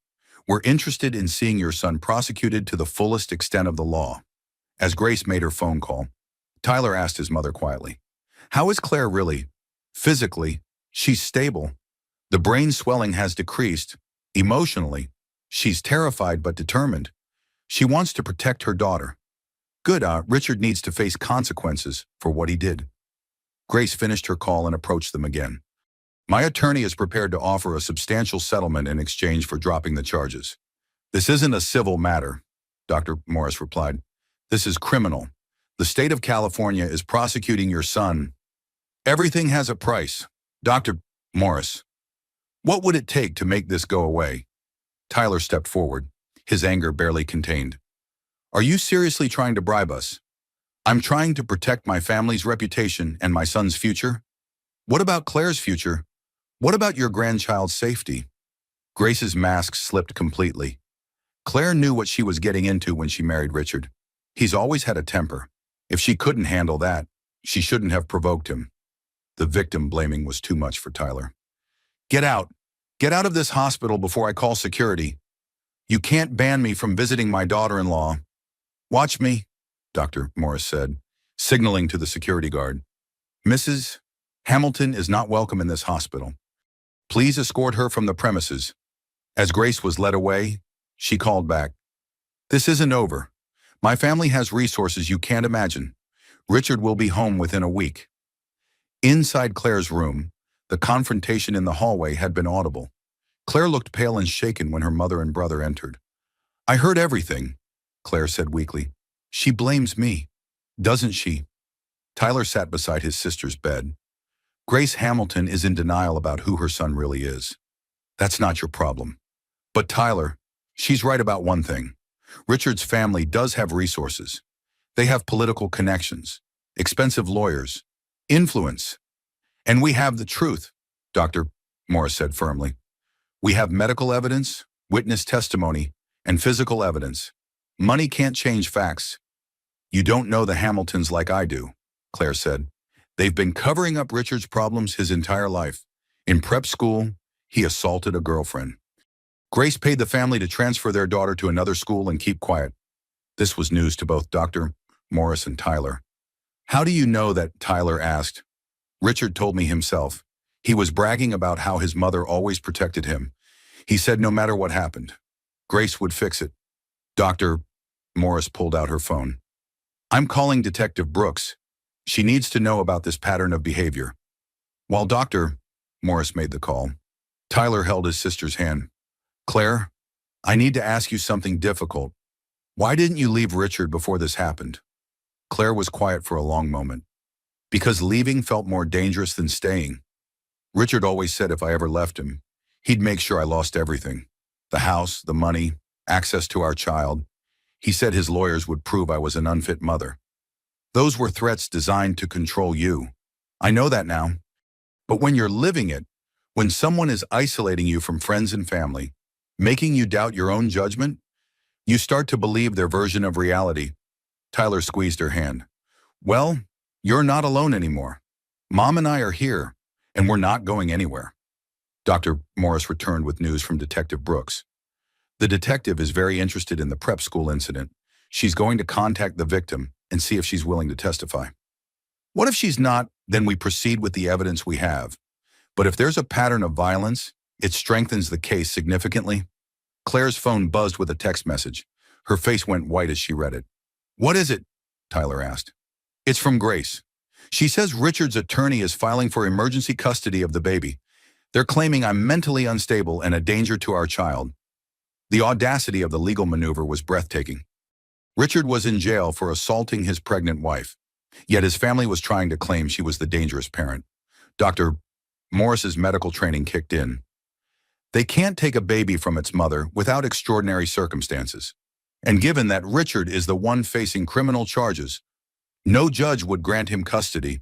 We're interested in seeing your son prosecuted to the fullest extent of the law. As Grace made her phone call, Tyler asked his mother quietly, how is Claire really? Physically, she's stable. The brain swelling has decreased. Emotionally, she's terrified but determined. She wants to protect her daughter. Good, Richard needs to face consequences for what he did. Grace finished her call and approached them again. My attorney is prepared to offer a substantial settlement in exchange for dropping the charges. This isn't a civil matter, Dr. Morris replied. This is criminal. The state of California is prosecuting your son. Everything has a price. Dr. Morris, what would it take to make this go away? Tyler stepped forward, his anger barely contained. Are you seriously trying to bribe us? I'm trying to protect my family's reputation and my son's future. What about Claire's future? What about your grandchild's safety? Grace's mask slipped completely. Claire knew what she was getting into when she married Richard. He's always had a temper. If she couldn't handle that, she shouldn't have provoked him. The victim blaming was too much for Tyler. Get out. Get out of this hospital before I call security. You can't ban me from visiting my daughter-in-law. Watch me, Dr. Morris said, signaling to the security guard. Mrs. Hamilton is not welcome in this hospital. Please escort her from the premises. As Grace was led away, she called back. This isn't over. My family has resources you can't imagine. Richard will be home within a week. Inside Claire's room, the confrontation in the hallway had been audible. Claire looked pale and shaken when her mother and brother entered. I heard everything, Claire said weakly. She blames me, doesn't she? Tyler sat beside his sister's bed. Grace Hamilton is in denial about who her son really is. That's not your problem. But Tyler, she's right about one thing. Richard's family does have resources. They have political connections, expensive lawyers, influence. And we have the truth, Dr. Morris said firmly. We have medical evidence, witness testimony, and physical evidence. Money can't change facts. You don't know the Hamiltons like I do, Claire said. They've been covering up Richard's problems his entire life. In prep school, he assaulted a girlfriend. Grace paid the family to transfer their daughter to another school and keep quiet. This was news to both Dr. Morris and Tyler. How do you know that? Tyler asked. Richard told me himself. He was bragging about how his mother always protected him. He said no matter what happened, Grace would fix it. Dr. Morris pulled out her phone. I'm calling Detective Brooks. She needs to know about this pattern of behavior. While Dr. Morris made the call, Tyler held his sister's hand. Claire, I need to ask you something difficult. Why didn't you leave Richard before this happened? Claire was quiet for a long moment. because leaving felt more dangerous than staying. Richard always said if I ever left him, he'd make sure I lost everything. The house, the money, access to our child. He said his lawyers would prove I was an unfit mother. Those were threats designed to control you. I know that now. But when you're living it, when someone is isolating you from friends and family, making you doubt your own judgment, you start to believe their version of reality. Tyler squeezed her hand. Well, you're not alone anymore. Mom and I are here, and we're not going anywhere. Dr. Morris returned with news from Detective Brooks. The detective is very interested in the prep school incident. She's going to contact the victim and see if she's willing to testify. What if she's not? Then we proceed with the evidence we have. But if there's a pattern of violence, it strengthens the case significantly. Claire's phone buzzed with a text message. Her face went white as she read it. What is it? Tyler asked. It's from Grace. She says Richard's attorney is filing for emergency custody of the baby. They're claiming I'm mentally unstable and a danger to our child. The audacity of the legal maneuver was breathtaking. Richard was in jail for assaulting his pregnant wife, yet his family was trying to claim she was the dangerous parent. Dr. Morris's medical training kicked in. They can't take a baby from its mother without extraordinary circumstances. And given that Richard is the one facing criminal charges, no judge would grant him custody.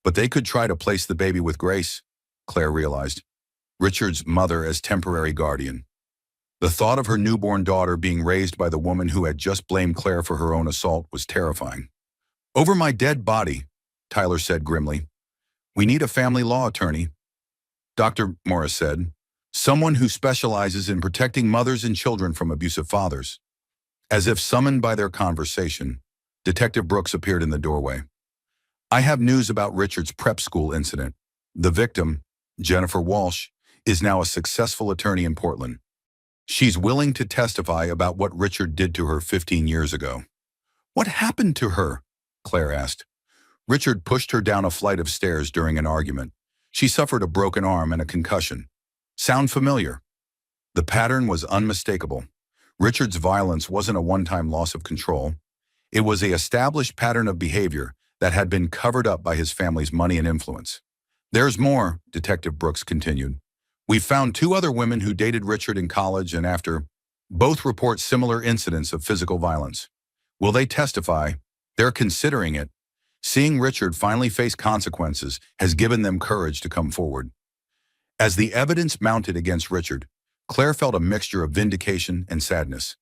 But they could try to place the baby with Grace, Claire realized. Richard's mother as temporary guardian. The thought of her newborn daughter being raised by the woman who had just blamed Claire for her own assault was terrifying. Over my dead body, Tyler said grimly. We need a family law attorney. Dr. Morris said, someone who specializes in protecting mothers and children from abusive fathers. As if summoned by their conversation, Detective Brooks appeared in the doorway. I have news about Richard's prep school incident. The victim, Jennifer Walsh, is now a successful attorney in Portland. She's willing to testify about what Richard did to her 15 years ago. What happened to her? Claire asked. Richard pushed her down a flight of stairs during an argument. She suffered a broken arm and a concussion. Sound familiar? The pattern was unmistakable. Richard's violence wasn't a one-time loss of control. It was an established pattern of behavior that had been covered up by his family's money and influence. There's more, Detective Brooks continued. We've found 2 other women who dated Richard in college and after. Both report similar incidents of physical violence. Will they testify? They're considering it. Seeing Richard finally face consequences has given them courage to come forward. As the evidence mounted against Richard, Claire felt a mixture of vindication and sadness.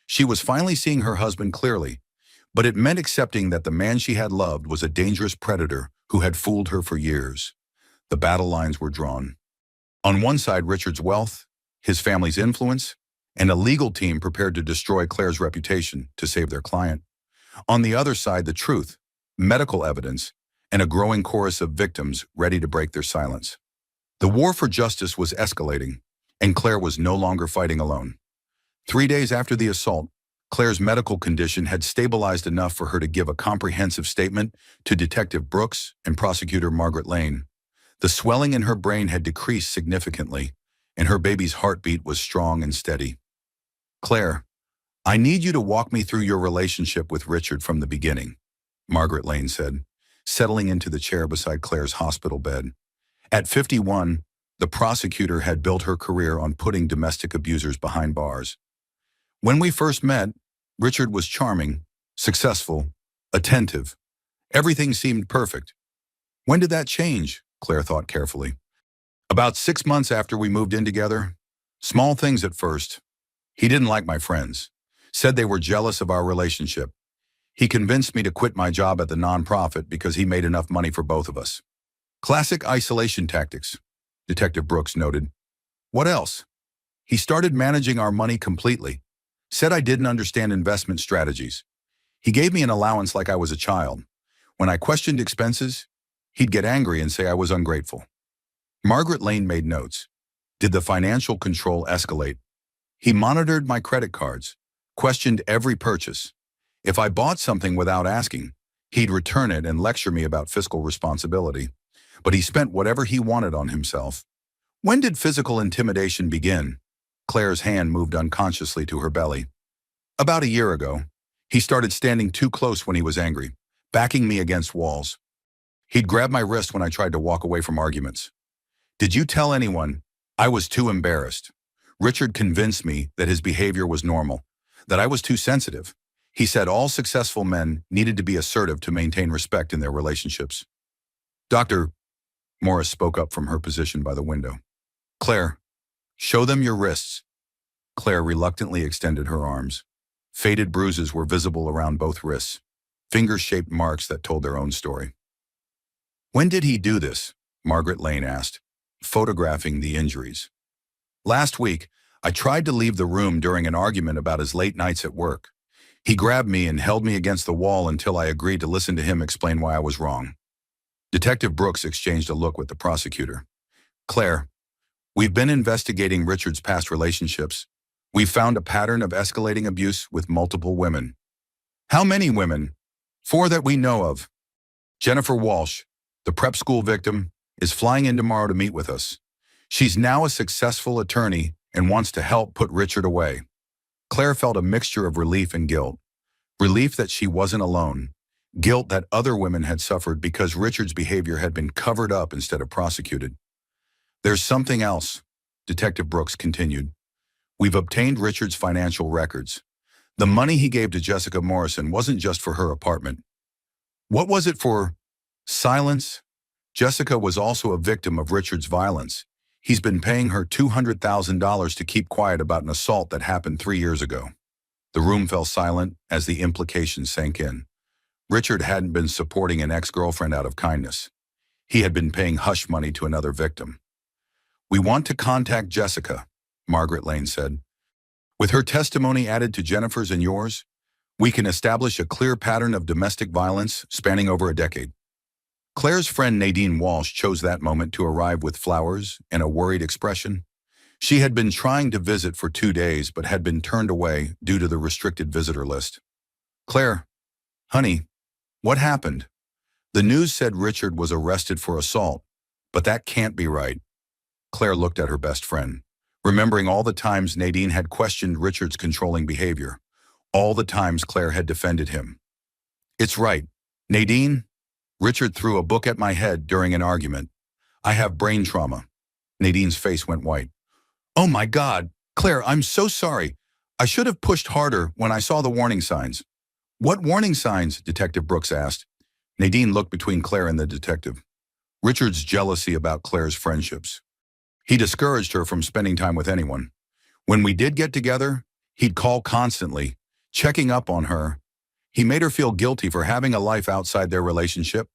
She was finally seeing her husband clearly, but it meant accepting that the man she had loved was a dangerous predator who had fooled her for years. The battle lines were drawn. On one side, Richard's wealth, his family's influence, and a legal team prepared to destroy Claire's reputation to save their client. On the other side, the truth, medical evidence, and a growing chorus of victims ready to break their silence. The war for justice was escalating, and Claire was no longer fighting alone. 3 days after the assault, Claire's medical condition had stabilized enough for her to give a comprehensive statement to Detective Brooks and Prosecutor Margaret Lane. The swelling in her brain had decreased significantly, and her baby's heartbeat was strong and steady. Claire, I need you to walk me through your relationship with Richard from the beginning, Margaret Lane said, settling into the chair beside Claire's hospital bed. At 51, the prosecutor had built her career on putting domestic abusers behind bars. When we first met, Richard was charming, successful, attentive. Everything seemed perfect. When did that change? Claire thought carefully. About 6 months after we moved in together. Small things at first. He didn't like my friends. Said they were jealous of our relationship. He convinced me to quit my job at the nonprofit because he made enough money for both of us. Classic isolation tactics, Detective Brooks noted. What else? He started managing our money completely. Said I didn't understand investment strategies. He gave me an allowance like I was a child. When I questioned expenses, he'd get angry and say I was ungrateful. Margaret Lane made notes. Did the financial control escalate? He monitored my credit cards, questioned every purchase. If I bought something without asking, he'd return it and lecture me about fiscal responsibility. But he spent whatever he wanted on himself. When did physical intimidation begin? Claire's hand moved unconsciously to her belly. About a year ago. He started standing too close when he was angry, backing me against walls. He'd grab my wrist when I tried to walk away from arguments. Did you tell anyone? I was too embarrassed. Richard convinced me that his behavior was normal, that I was too sensitive. He said all successful men needed to be assertive to maintain respect in their relationships. Dr. Morris spoke up from her position by the window. Claire, show them your wrists. Claire reluctantly extended her arms. Faded bruises were visible around both wrists, finger-shaped marks that told their own story. When did he do this? Margaret Lane asked, photographing the injuries. Last week, I tried to leave the room during an argument about his late nights at work. He grabbed me and held me against the wall until I agreed to listen to him explain why I was wrong. Detective Brooks exchanged a look with the prosecutor. Claire, we've been investigating Richard's past relationships. We've found a pattern of escalating abuse with multiple women. How many women? 4 that we know of. Jennifer Walsh, the prep school victim, is flying in tomorrow to meet with us. She's now a successful attorney and wants to help put Richard away. Claire felt a mixture of relief and guilt. Relief that she wasn't alone. Guilt that other women had suffered because Richard's behavior had been covered up instead of prosecuted. There's something else, Detective Brooks continued. We've obtained Richard's financial records. The money he gave to Jessica Morrison wasn't just for her apartment. What was it for? Silence? Jessica was also a victim of Richard's violence. He's been paying her $200,000 to keep quiet about an assault that happened 3 years ago. The room fell silent as the implications sank in. Richard hadn't been supporting an ex-girlfriend out of kindness. He had been paying hush money to another victim. We want to contact Jessica, Margaret Lane said. With her testimony added to Jennifer's and yours, we can establish a clear pattern of domestic violence spanning over a decade. Claire's friend Nadine Walsh chose that moment to arrive with flowers and a worried expression. She had been trying to visit for 2 days but had been turned away due to the restricted visitor list. Claire, honey, what happened? The news said Richard was arrested for assault, but that can't be right. Claire looked at her best friend, remembering all the times Nadine had questioned Richard's controlling behavior, all the times Claire had defended him. It's right. Nadine, Richard threw a book at my head during an argument. I have brain trauma. Nadine's face went white. Oh my God, Claire, I'm so sorry. I should have pushed harder when I saw the warning signs. What warning signs? Detective Brooks asked. Nadine looked between Claire and the detective. Richard's jealousy about Claire's friendships. He discouraged her from spending time with anyone. When we did get together, he'd call constantly, checking up on her. He made her feel guilty for having a life outside their relationship.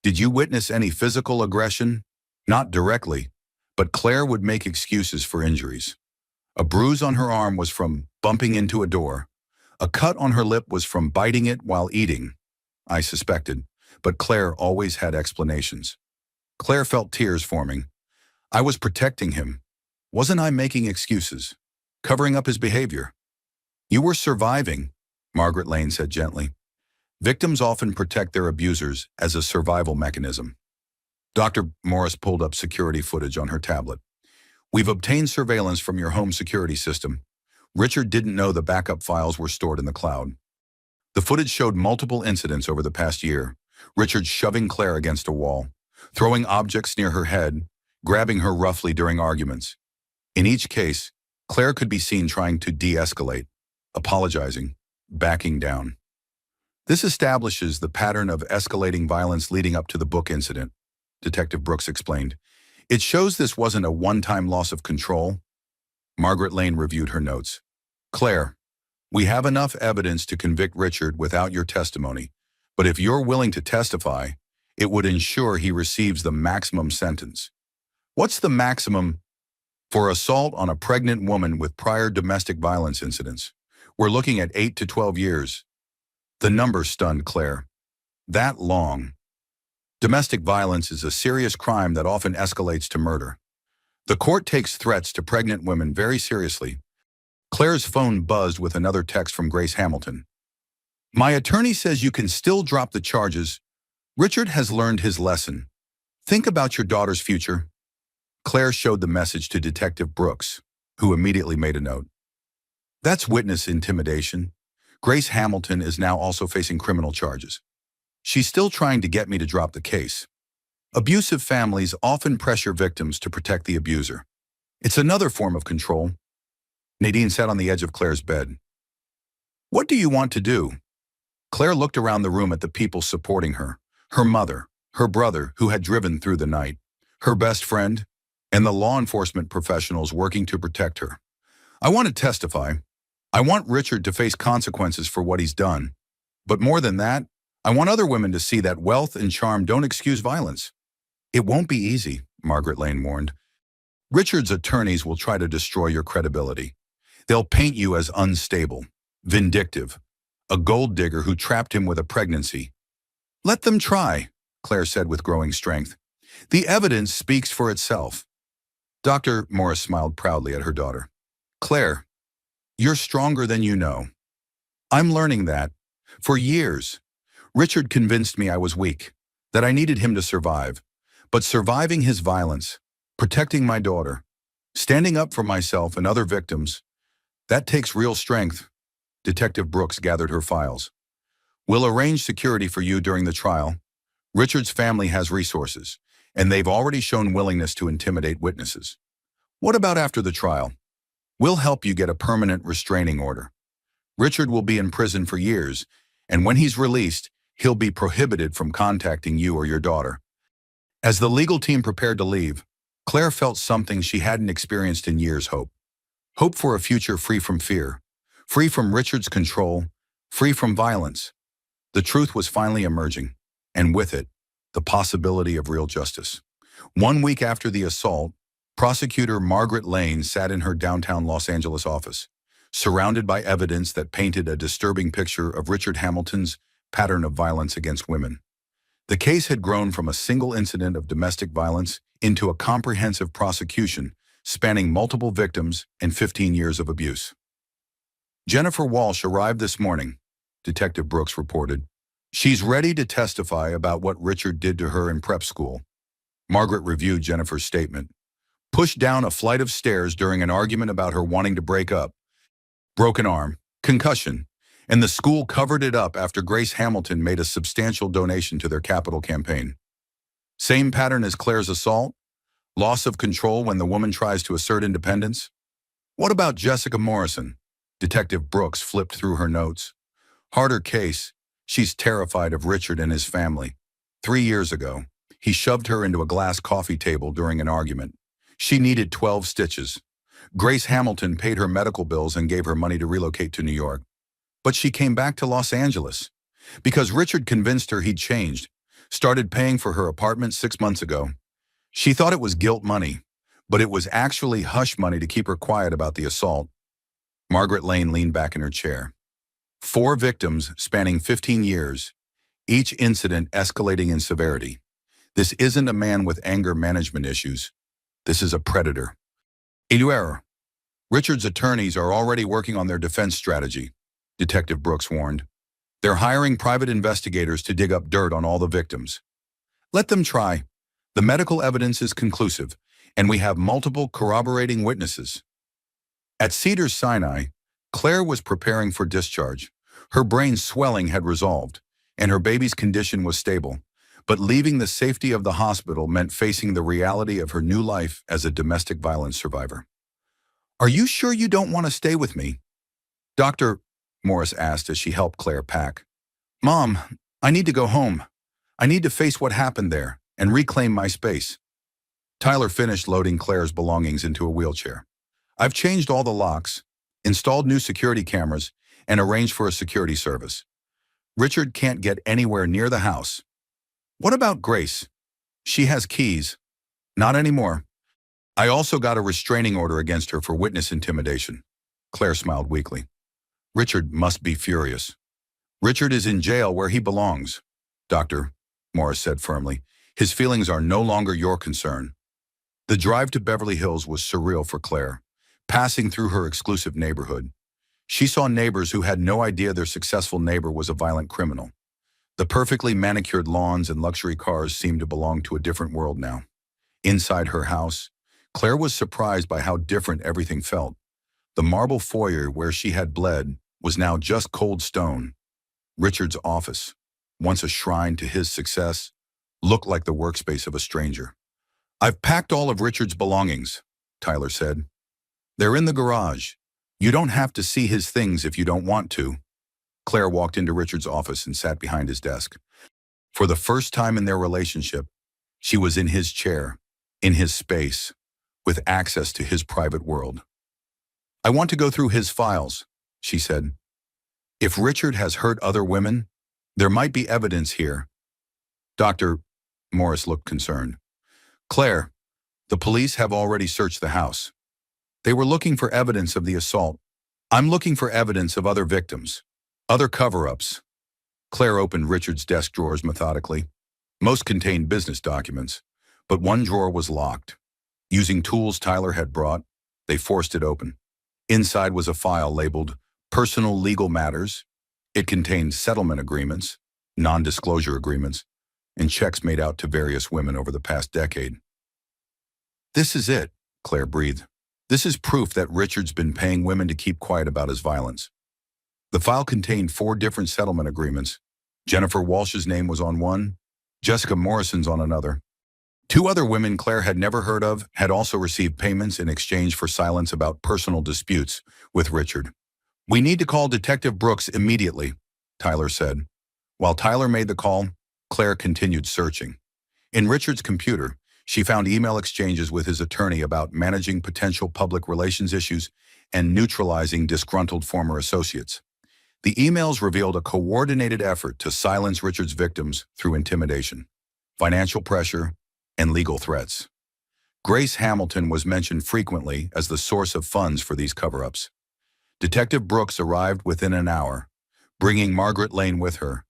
Did you witness any physical aggression? Not directly, but Claire would make excuses for injuries. A bruise on her arm was from bumping into a door. A cut on her lip was from biting it while eating. I suspected, but Claire always had explanations. Claire felt tears forming. I was protecting him. Wasn't I making excuses, covering up his behavior? You were surviving, Margaret Lane said gently. Victims often protect their abusers as a survival mechanism. Dr. Morris pulled up security footage on her tablet. We've obtained surveillance from your home security system. Richard didn't know the backup files were stored in the cloud. The footage showed multiple incidents over the past year. Richard shoving Claire against a wall, throwing objects near her head, grabbing her roughly during arguments. In each case, Claire could be seen trying to de-escalate, apologizing, backing down. This establishes the pattern of escalating violence leading up to the book incident, Detective Brooks explained. It shows this wasn't a one-time loss of control. Margaret Lane reviewed her notes. Claire, we have enough evidence to convict Richard without your testimony, but if you're willing to testify, it would ensure he receives the maximum sentence. What's the maximum? For assault on a pregnant woman with prior domestic violence incidents, we're looking at 8 to 12 years. The number stunned Claire. That long. Domestic violence is a serious crime that often escalates to murder. The court takes threats to pregnant women very seriously. Claire's phone buzzed with another text from Grace Hamilton. My attorney says you can still drop the charges. Richard has learned his lesson. Think about your daughter's future. Claire showed the message to Detective Brooks, who immediately made a note. That's witness intimidation. Grace Hamilton is now also facing criminal charges. She's still trying to get me to drop the case. Abusive families often pressure victims to protect the abuser. It's another form of control. Nadine sat on the edge of Claire's bed. What do you want to do? Claire looked around the room at the people supporting her. Her mother, her brother who had driven through the night, her best friend, and the law enforcement professionals working to protect her. I want to testify. I want Richard to face consequences for what he's done. But more than that, I want other women to see that wealth and charm don't excuse violence. It won't be easy, Margaret Lane warned. Richard's attorneys will try to destroy your credibility. They'll paint you as unstable, vindictive, a gold digger who trapped him with a pregnancy. Let them try, Claire said with growing strength. The evidence speaks for itself. Dr. Morris smiled proudly at her daughter. Claire, you're stronger than you know. I'm learning that. For years, Richard convinced me I was weak, that I needed him to survive. But surviving his violence, protecting my daughter, standing up for myself and other victims, that takes real strength. Detective Brooks gathered her files. We'll arrange security for you during the trial. Richard's family has resources, and they've already shown willingness to intimidate witnesses. What about after the trial? We'll help you get a permanent restraining order. Richard will be in prison for years, and when he's released, he'll be prohibited from contacting you or your daughter. As the legal team prepared to leave, Claire felt something she hadn't experienced in years: hope. Hope for a future free from fear, free from Richard's control, free from violence. The truth was finally emerging, and with it, the possibility of real justice. 1 week after the assault, prosecutor Margaret Lane sat in her downtown Los Angeles office, surrounded by evidence that painted a disturbing picture of Richard Hamilton's pattern of violence against women. The case had grown from a single incident of domestic violence into a comprehensive prosecution spanning multiple victims and 15 years of abuse. Jennifer Walsh arrived this morning, Detective Brooks reported. She's ready to testify about what Richard did to her in prep school. Margaret reviewed Jennifer's statement. Pushed down a flight of stairs during an argument about her wanting to break up. Broken arm, concussion, and the school covered it up after Grace Hamilton made a substantial donation to their capital campaign. Same pattern as Claire's assault? Loss of control when the woman tries to assert independence? What about Jessica Morrison? Detective Brooks flipped through her notes. Harder case. She's terrified of Richard and his family. 3 years ago, he shoved her into a glass coffee table during an argument. She needed 12 stitches. Grace Hamilton paid her medical bills and gave her money to relocate to New York. But she came back to Los Angeles because Richard convinced her he'd changed, started paying for her apartment 6 months ago. She thought it was guilt money, but it was actually hush money to keep her quiet about the assault. Margaret Lane leaned back in her chair. 4 victims spanning 15 years, each incident escalating in severity. This isn't a man with anger management issues. This is a predator. Millionaire. Richard's attorneys are already working on their defense strategy, Detective Brooks warned. They're hiring private investigators to dig up dirt on all the victims. Let them try. The medical evidence is conclusive, and we have multiple corroborating witnesses. At Cedars-Sinai, Claire was preparing for discharge. Her brain swelling had resolved, and her baby's condition was stable. But leaving the safety of the hospital meant facing the reality of her new life as a domestic violence survivor. Are you sure you don't want to stay with me? Dr. Morris asked as she helped Claire pack. Mom, I need to go home. I need to face what happened there and reclaim my space. Tyler finished loading Claire's belongings into a wheelchair. I've changed all the locks, installed new security cameras, and arranged for a security service. Richard can't get anywhere near the house. What about Grace? She has keys. Not anymore. I also got a restraining order against her for witness intimidation. Claire smiled weakly. Richard must be furious. Richard is in jail where he belongs. Doctor, Morris said firmly, his feelings are no longer your concern. The drive to Beverly Hills was surreal for Claire, passing through her exclusive neighborhood. She saw neighbors who had no idea their successful neighbor was a violent criminal. The perfectly manicured lawns and luxury cars seemed to belong to a different world now. Inside her house, Claire was surprised by how different everything felt. The marble foyer where she had bled was now just cold stone. Richard's office, once a shrine to his success, looked like the workspace of a stranger. "I've packed all of Richard's belongings," Tyler said. "They're in the garage. You don't have to see his things if you don't want to." Claire walked into Richard's office and sat behind his desk. For the first time in their relationship, she was in his chair, in his space, with access to his private world. "I want to go through his files," she said. "If Richard has hurt other women, there might be evidence here." Dr. Morris looked concerned. "Claire, the police have already searched the house. They were looking for evidence of the assault. I'm looking for evidence of other victims, other cover-ups." Claire opened Richard's desk drawers methodically. Most contained business documents, but one drawer was locked. Using tools Tyler had brought, they forced it open. Inside was a file labeled Personal Legal Matters. It contained settlement agreements, non-disclosure agreements, and checks made out to various women over the past decade. "This is it," Claire breathed. "This is proof that Richard's been paying women to keep quiet about his violence." The file contained 4 different settlement agreements. Jennifer Walsh's name was on one, Jessica Morrison's on another. 2 other women Claire had never heard of had also received payments in exchange for silence about personal disputes with Richard. "We need to call Detective Brooks immediately," Tyler said. While Tyler made the call, Claire continued searching. In Richard's computer, she found email exchanges with his attorney about managing potential public relations issues and neutralizing disgruntled former associates. The emails revealed a coordinated effort to silence Richard's victims through intimidation, financial pressure, and legal threats. Grace Hamilton was mentioned frequently as the source of funds for these cover-ups. Detective Brooks arrived within an hour, bringing Margaret Lane with her.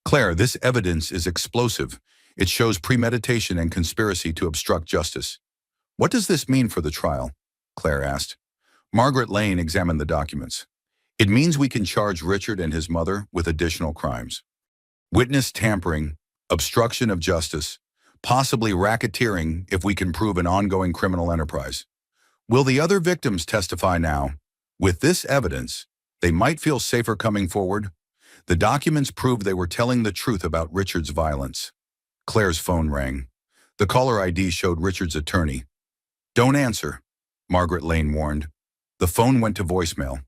"Claire, this evidence is explosive. It shows premeditation and conspiracy to obstruct justice." "What does this mean for the trial?" Claire asked. Margaret Lane examined the documents. "It means we can charge Richard and his mother with additional crimes. Witness tampering, obstruction of justice, possibly racketeering if we can prove an ongoing criminal enterprise. Will the other victims testify now? With this evidence, they might feel safer coming forward." The documents proved they were telling the truth about Richard's violence. Claire's phone rang. The caller ID showed Richard's attorney. "Don't answer," Margaret Lane warned. The phone went to voicemail.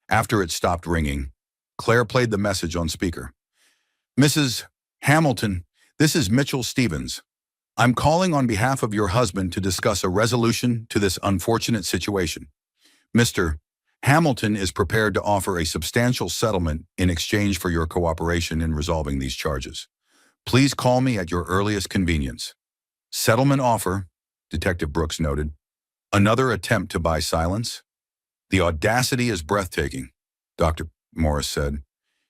After it stopped ringing, Claire played the message on speaker. "Mrs. Hamilton, this is Mitchell Stevens. I'm calling on behalf of your husband to discuss a resolution to this unfortunate situation. Mr. Hamilton is prepared to offer a substantial settlement in exchange for your cooperation in resolving these charges. Please call me at your earliest convenience." "Settlement offer," Detective Brooks noted. "Another attempt to buy silence?" "The audacity is breathtaking," Dr. Morris said.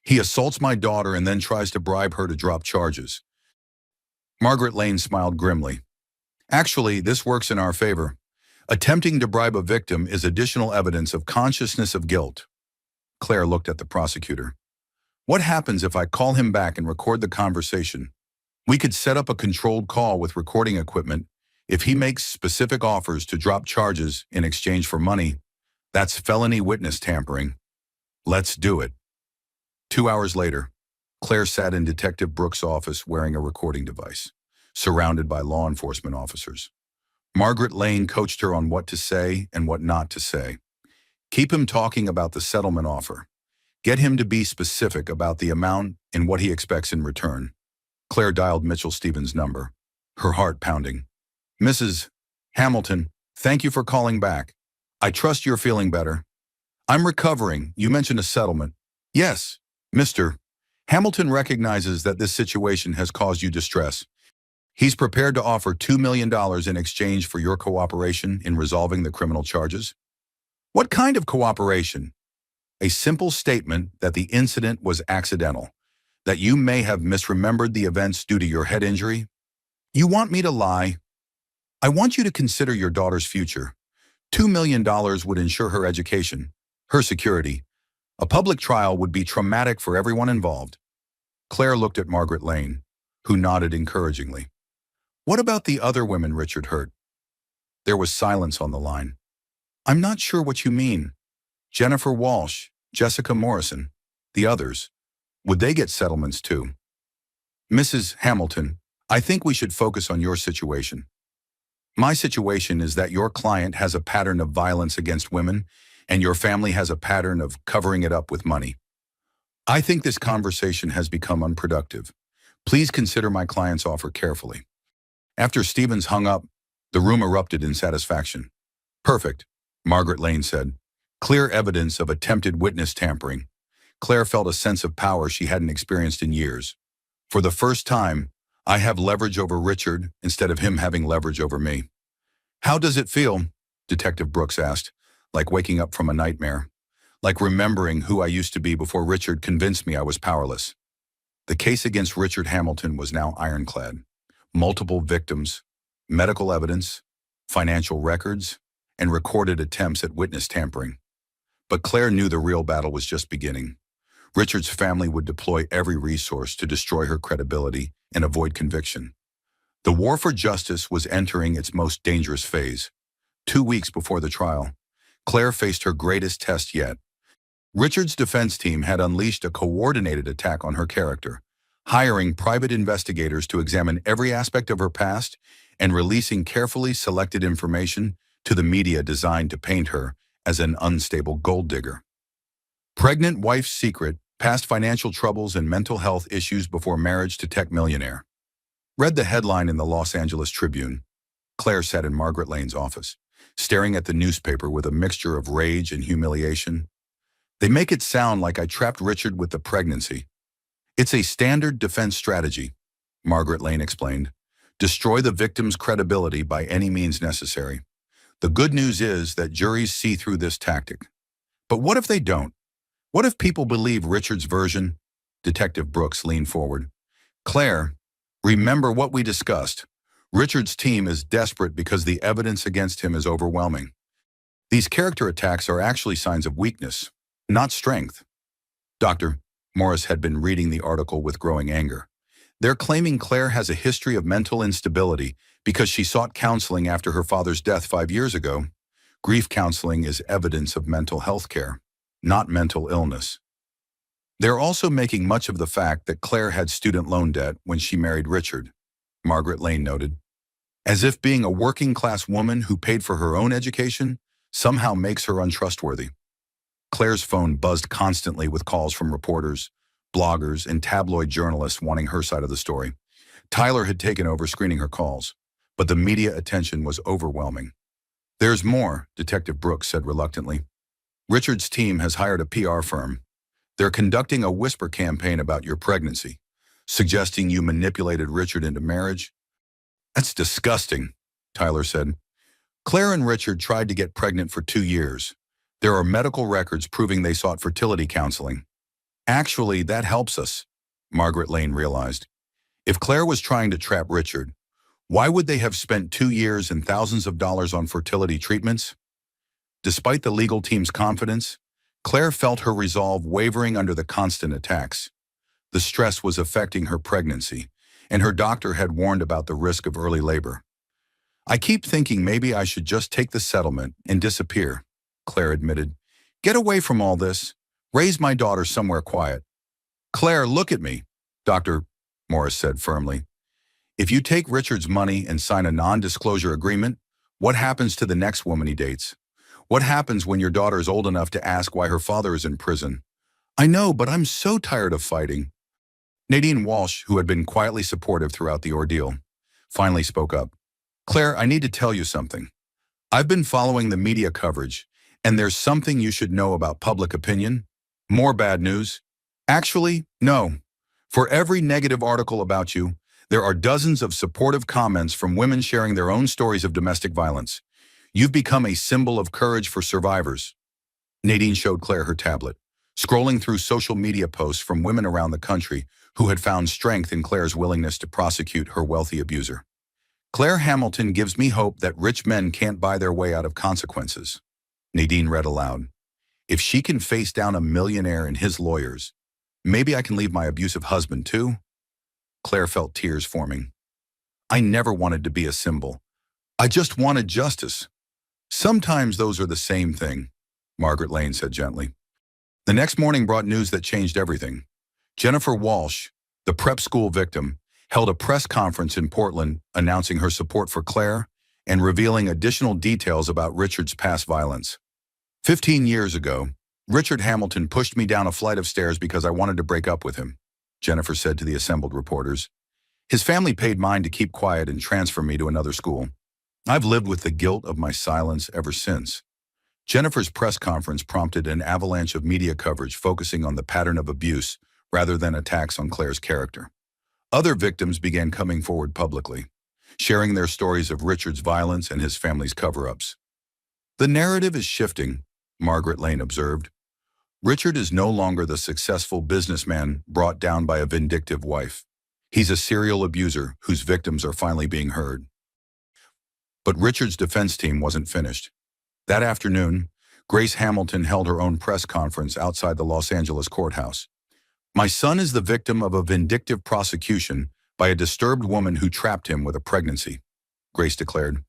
"He assaults my daughter and then tries to bribe her to drop charges." Margaret Lane smiled grimly. "Actually, this works in our favor. Attempting to bribe a victim is additional evidence of consciousness of guilt." Claire looked at the prosecutor. "What happens if I call him back and record the conversation? We could set up a controlled call with recording equipment. If he makes specific offers to drop charges in exchange for money, that's felony witness tampering. Let's do it." 2 hours later, Claire sat in Detective Brooks' office wearing a recording device, surrounded by law enforcement officers. Margaret Lane coached her on what to say and what not to say. Keep him talking about the settlement offer. Get him to be specific about the amount and what he expects in return. Claire dialed Mitchell Stevens' number, her heart pounding. "Mrs. Hamilton, thank you for calling back. I trust you're feeling better." "I'm recovering. You mentioned a settlement." "Yes, Mr. Hamilton recognizes that this situation has caused you distress. He's prepared to offer $2 million in exchange for your cooperation in resolving the criminal charges." "What kind of cooperation?" "A simple statement that the incident was accidental, that you may have misremembered the events due to your head injury." "You want me to lie?" "I want you to consider your daughter's future. $2 million would ensure her education, her security. A public trial would be traumatic for everyone involved." Claire looked at Margaret Lane, who nodded encouragingly. "What about the other women Richard hurt?" There was silence on the line. "I'm not sure what you mean. Jennifer Walsh, Jessica Morrison, the others. Would they get settlements too?" Mrs. Hamilton, I think we should focus on your situation. My situation is that your client has a pattern of violence against women, and your family has a pattern of covering it up with money. I think this conversation has become unproductive. Please consider my client's offer carefully. After Stevens hung up, the room erupted in satisfaction. Perfect, Margaret Lane said. Clear evidence of attempted witness tampering. Claire felt a sense of power she hadn't experienced in years. For the first time, I have leverage over Richard instead of him having leverage over me. How does it feel? Detective Brooks asked, like waking up from a nightmare, like remembering who I used to be before Richard convinced me I was powerless. The case against Richard Hamilton was now ironclad. Multiple victims, medical evidence, financial records, and recorded attempts at witness tampering. But Claire knew the real battle was just beginning. Richard's family would deploy every resource to destroy her credibility and avoid conviction. The war for justice was entering its most dangerous phase. 2 weeks before the trial, Claire faced her greatest test yet. Richard's defense team had unleashed a coordinated attack on her character, hiring private investigators to examine every aspect of her past and releasing carefully selected information to the media designed to paint her as an unstable gold digger. Pregnant wife's secret, past financial troubles and mental health issues before marriage to tech millionaire. Read the headline in the Los Angeles Tribune. Claire sat in Margaret Lane's office, staring at the newspaper with a mixture of rage and humiliation. They make it sound like I trapped Richard with the pregnancy. It's a standard defense strategy, Margaret Lane explained. Destroy the victim's credibility by any means necessary. The good news is that juries see through this tactic. But what if they don't? What if people believe Richard's version? Detective Brooks leaned forward. Claire, remember what we discussed. Richard's team is desperate because the evidence against him is overwhelming. These character attacks are actually signs of weakness, not strength. Dr. Morris had been reading the article with growing anger. They're claiming Claire has a history of mental instability because she sought counseling after her father's death 5 years ago. Grief counseling is evidence of mental health care, not mental illness. They're also making much of the fact that Claire had student loan debt when she married Richard, Margaret Lane noted, as if being a working-class woman who paid for her own education somehow makes her untrustworthy. Claire's phone buzzed constantly with calls from reporters, bloggers, and tabloid journalists wanting her side of the story. Tyler had taken over screening her calls, but the media attention was overwhelming. There's more, Detective Brooks said reluctantly. Richard's team has hired a PR firm. They're conducting a whisper campaign about your pregnancy, suggesting you manipulated Richard into marriage. That's disgusting, Tyler said. Claire and Richard tried to get pregnant for 2 years. There are medical records proving they sought fertility counseling. Actually, that helps us, Margaret Lane realized. If Claire was trying to trap Richard, why would they have spent 2 years and thousands of dollars on fertility treatments? Despite the legal team's confidence, Claire felt her resolve wavering under the constant attacks. The stress was affecting her pregnancy, and her doctor had warned about the risk of early labor. I keep thinking maybe I should just take the settlement and disappear, Claire admitted. Get away from all this. Raise my daughter somewhere quiet. Claire, look at me, Dr. Morris said firmly. If you take Richard's money and sign a non-disclosure agreement, what happens to the next woman he dates? What happens when your daughter is old enough to ask why her father is in prison? I know, but I'm so tired of fighting. Nadine Walsh, who had been quietly supportive throughout the ordeal, finally spoke up. Claire, I need to tell you something. I've been following the media coverage, and there's something you should know about public opinion. More bad news. Actually, no. For every negative article about you, there are dozens of supportive comments from women sharing their own stories of domestic violence. You've become a symbol of courage for survivors. Nadine showed Claire her tablet, scrolling through social media posts from women around the country who had found strength in Claire's willingness to prosecute her wealthy abuser. Claire Hamilton gives me hope that rich men can't buy their way out of consequences. Nadine read aloud. If she can face down a millionaire and his lawyers, maybe I can leave my abusive husband too? Claire felt tears forming. I never wanted to be a symbol. I just wanted justice. Sometimes those are the same thing, Margaret Lane said gently. The next morning brought news that changed everything. Jennifer Walsh, the prep school victim, held a press conference in Portland announcing her support for Claire and revealing additional details about Richard's past violence. 15 years ago, Richard Hamilton pushed me down a flight of stairs because I wanted to break up with him, Jennifer said to the assembled reporters. His family paid mine to keep quiet and transfer me to another school. I've lived with the guilt of my silence ever since. Jennifer's press conference prompted an avalanche of media coverage focusing on the pattern of abuse rather than attacks on Claire's character. Other victims began coming forward publicly, sharing their stories of Richard's violence and his family's cover-ups. The narrative is shifting, Margaret Lane observed. Richard is no longer the successful businessman brought down by a vindictive wife. He's a serial abuser whose victims are finally being heard. But Richard's defense team wasn't finished. That afternoon, Grace Hamilton held her own press conference outside the Los Angeles courthouse. My son is the victim of a vindictive prosecution by a disturbed woman who trapped him with a pregnancy, Grace declared.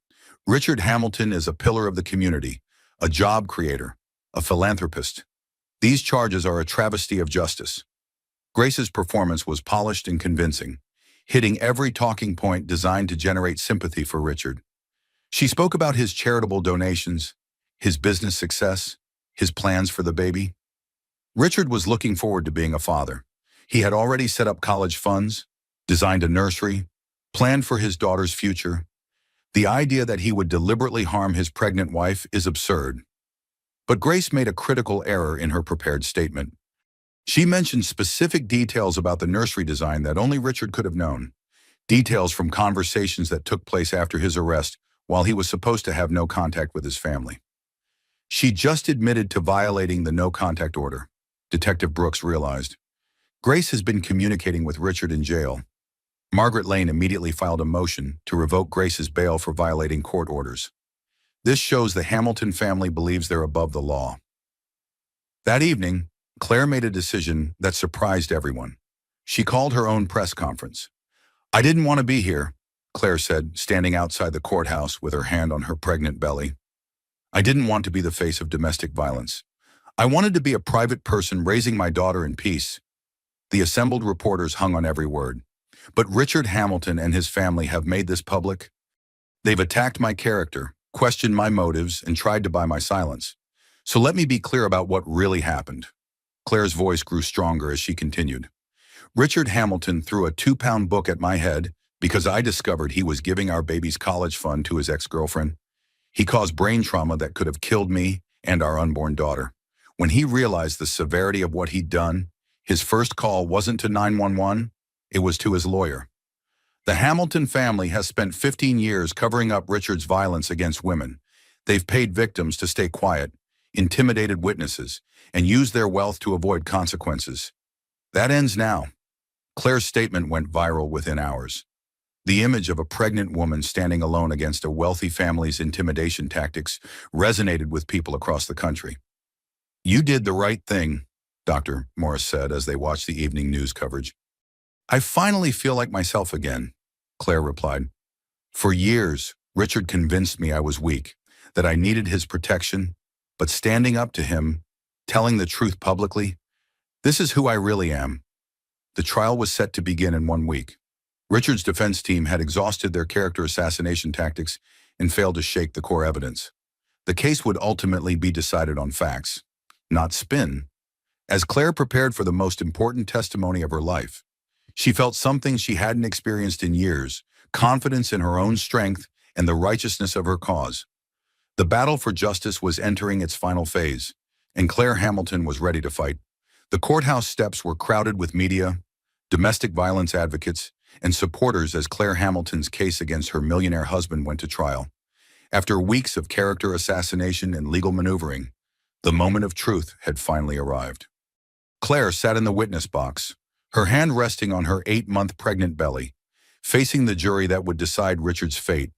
Richard Hamilton is a pillar of the community, a job creator, a philanthropist. These charges are a travesty of justice. Grace's performance was polished and convincing, hitting every talking point designed to generate sympathy for Richard. She spoke about his charitable donations, his business success, his plans for the baby. Richard was looking forward to being a father. He had already set up college funds, designed a nursery, planned for his daughter's future. The idea that he would deliberately harm his pregnant wife is absurd. But Grace made a critical error in her prepared statement. She mentioned specific details about the nursery design that only Richard could have known, details from conversations that took place after his arrest while he was supposed to have no contact with his family. She just admitted to violating the no-contact order, Detective Brooks realized. Grace has been communicating with Richard in jail. Margaret Lane immediately filed a motion to revoke Grace's bail for violating court orders. This shows the Hamilton family believes they're above the law. That evening, Claire made a decision that surprised everyone. She called her own press conference. I didn't want to be here, Claire said, standing outside the courthouse with her hand on her pregnant belly. I didn't want to be the face of domestic violence. I wanted to be a private person raising my daughter in peace. The assembled reporters hung on every word. But Richard Hamilton and his family have made this public. They've attacked my character, questioned my motives, and tried to buy my silence. So let me be clear about what really happened. Claire's voice grew stronger as she continued. Richard Hamilton threw a 2-pound book at my head because I discovered he was giving our baby's college fund to his ex-girlfriend. He caused brain trauma that could have killed me and our unborn daughter. When he realized the severity of what he'd done, his first call wasn't to 911, it was to his lawyer. The Hamilton family has spent 15 years covering up Richard's violence against women. They've paid victims to stay quiet, intimidated witnesses, and used their wealth to avoid consequences. That ends now. Claire's statement went viral within hours. The image of a pregnant woman standing alone against a wealthy family's intimidation tactics resonated with people across the country. You did the right thing, Dr. Morris said as they watched the evening news coverage. I finally feel like myself again, Claire replied. For years, Richard convinced me I was weak, that I needed his protection, but standing up to him, telling the truth publicly, this is who I really am. The trial was set to begin in 1 week. Richard's defense team had exhausted their character assassination tactics and failed to shake the core evidence. The case would ultimately be decided on facts, not spin. As Claire prepared for the most important testimony of her life, she felt something she hadn't experienced in years, confidence in her own strength and the righteousness of her cause. The battle for justice was entering its final phase, and Claire Hamilton was ready to fight. The courthouse steps were crowded with media, domestic violence advocates, and supporters as Claire Hamilton's case against her millionaire husband went to trial. After weeks of character assassination and legal maneuvering, the moment of truth had finally arrived. Claire sat in the witness box, her hand resting on her 8-month pregnant belly, facing the jury that would decide Richard's fate.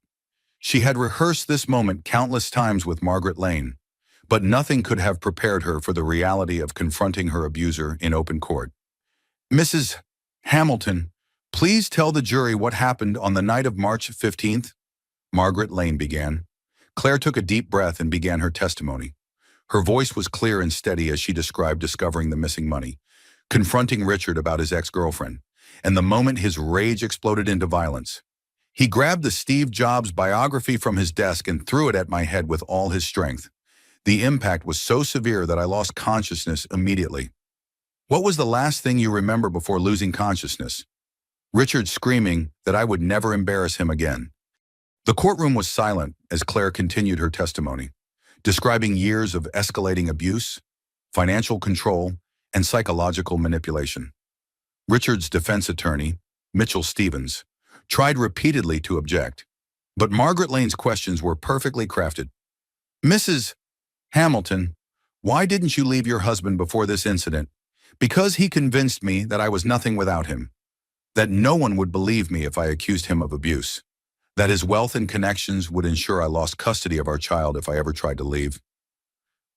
She had rehearsed this moment countless times with Margaret Lane, but nothing could have prepared her for the reality of confronting her abuser in open court. Mrs. Hamilton, please tell the jury what happened on the night of March 15th, Margaret Lane began. Claire took a deep breath and began her testimony. Her voice was clear and steady as she described discovering the missing money, confronting Richard about his ex-girlfriend, and the moment his rage exploded into violence. He grabbed the Steve Jobs biography from his desk and threw it at my head with all his strength. The impact was so severe that I lost consciousness immediately. What was the last thing you remember before losing consciousness? Richard screaming that I would never embarrass him again. The courtroom was silent as Claire continued her testimony, describing years of escalating abuse, financial control, and psychological manipulation. Richard's defense attorney, Mitchell Stevens, tried repeatedly to object, but Margaret Lane's questions were perfectly crafted. Mrs. Hamilton, why didn't you leave your husband before this incident? Because he convinced me that I was nothing without him, that no one would believe me if I accused him of abuse, that his wealth and connections would ensure I lost custody of our child if I ever tried to leave.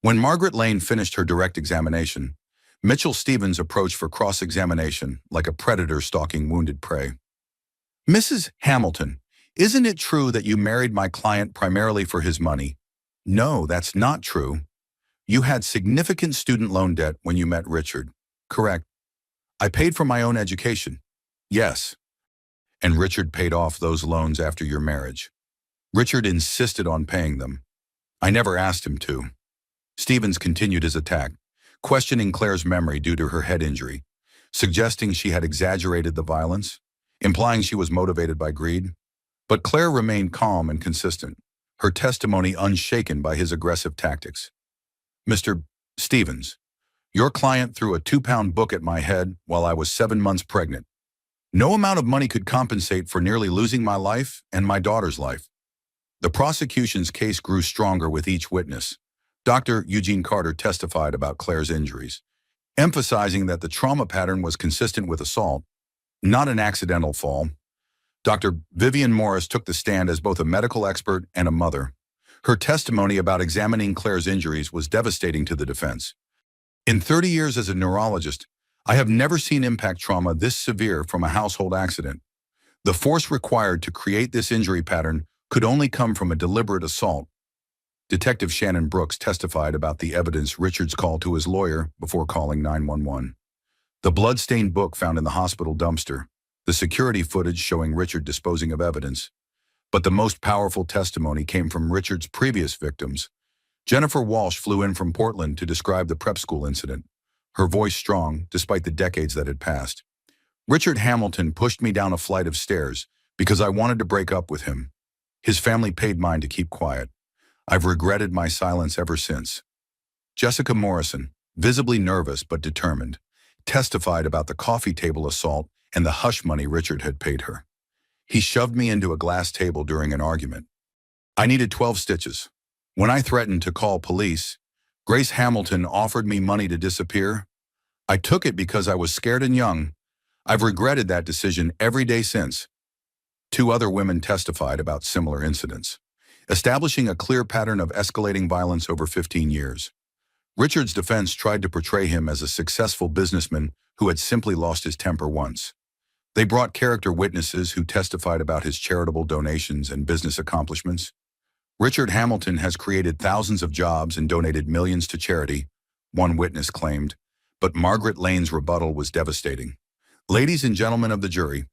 When Margaret Lane finished her direct examination, Mitchell Stevens approached for cross-examination like a predator stalking wounded prey. Mrs. Hamilton, isn't it true that you married my client primarily for his money? No, that's not true. You had significant student loan debt when you met Richard. Correct. I paid for my own education. Yes. And Richard paid off those loans after your marriage. Richard insisted on paying them. I never asked him to. Stevens continued his attack, questioning Claire's memory due to her head injury, suggesting she had exaggerated the violence, implying she was motivated by greed. But Claire remained calm and consistent, her testimony unshaken by his aggressive tactics. Mr. Stevens, your client threw a 2-pound book at my head while I was 7 months pregnant. No amount of money could compensate for nearly losing my life and my daughter's life. The prosecution's case grew stronger with each witness. Dr. Eugene Carter testified about Claire's injuries, emphasizing that the trauma pattern was consistent with assault, not an accidental fall. Dr. Vivian Morris took the stand as both a medical expert and a mother. Her testimony about examining Claire's injuries was devastating to the defense. In 30 years as a neurologist, I have never seen impact trauma this severe from a household accident. The force required to create this injury pattern could only come from a deliberate assault. Detective Shannon Brooks testified about the evidence Richards called to his lawyer before calling 911. The blood-stained book found in the hospital dumpster, the security footage showing Richard disposing of evidence. But the most powerful testimony came from Richard's previous victims. Jennifer Walsh flew in from Portland to describe the prep school incident, her voice strong despite the decades that had passed. Richard Hamilton pushed me down a flight of stairs because I wanted to break up with him. His family paid mine to keep quiet. I've regretted my silence ever since. Jessica Morrison, visibly nervous but determined, testified about the coffee table assault and the hush money Richard had paid her. He shoved me into a glass table during an argument. I needed 12 stitches. When I threatened to call police, Grace Hamilton offered me money to disappear. I took it because I was scared and young. I've regretted that decision every day since. 2 other women testified about similar incidents, establishing a clear pattern of escalating violence over 15 years. Richard's defense tried to portray him as a successful businessman who had simply lost his temper once. They brought character witnesses who testified about his charitable donations and business accomplishments. Richard Hamilton has created thousands of jobs and donated millions to charity, one witness claimed, but Margaret Lane's rebuttal was devastating. Ladies and gentlemen of the jury,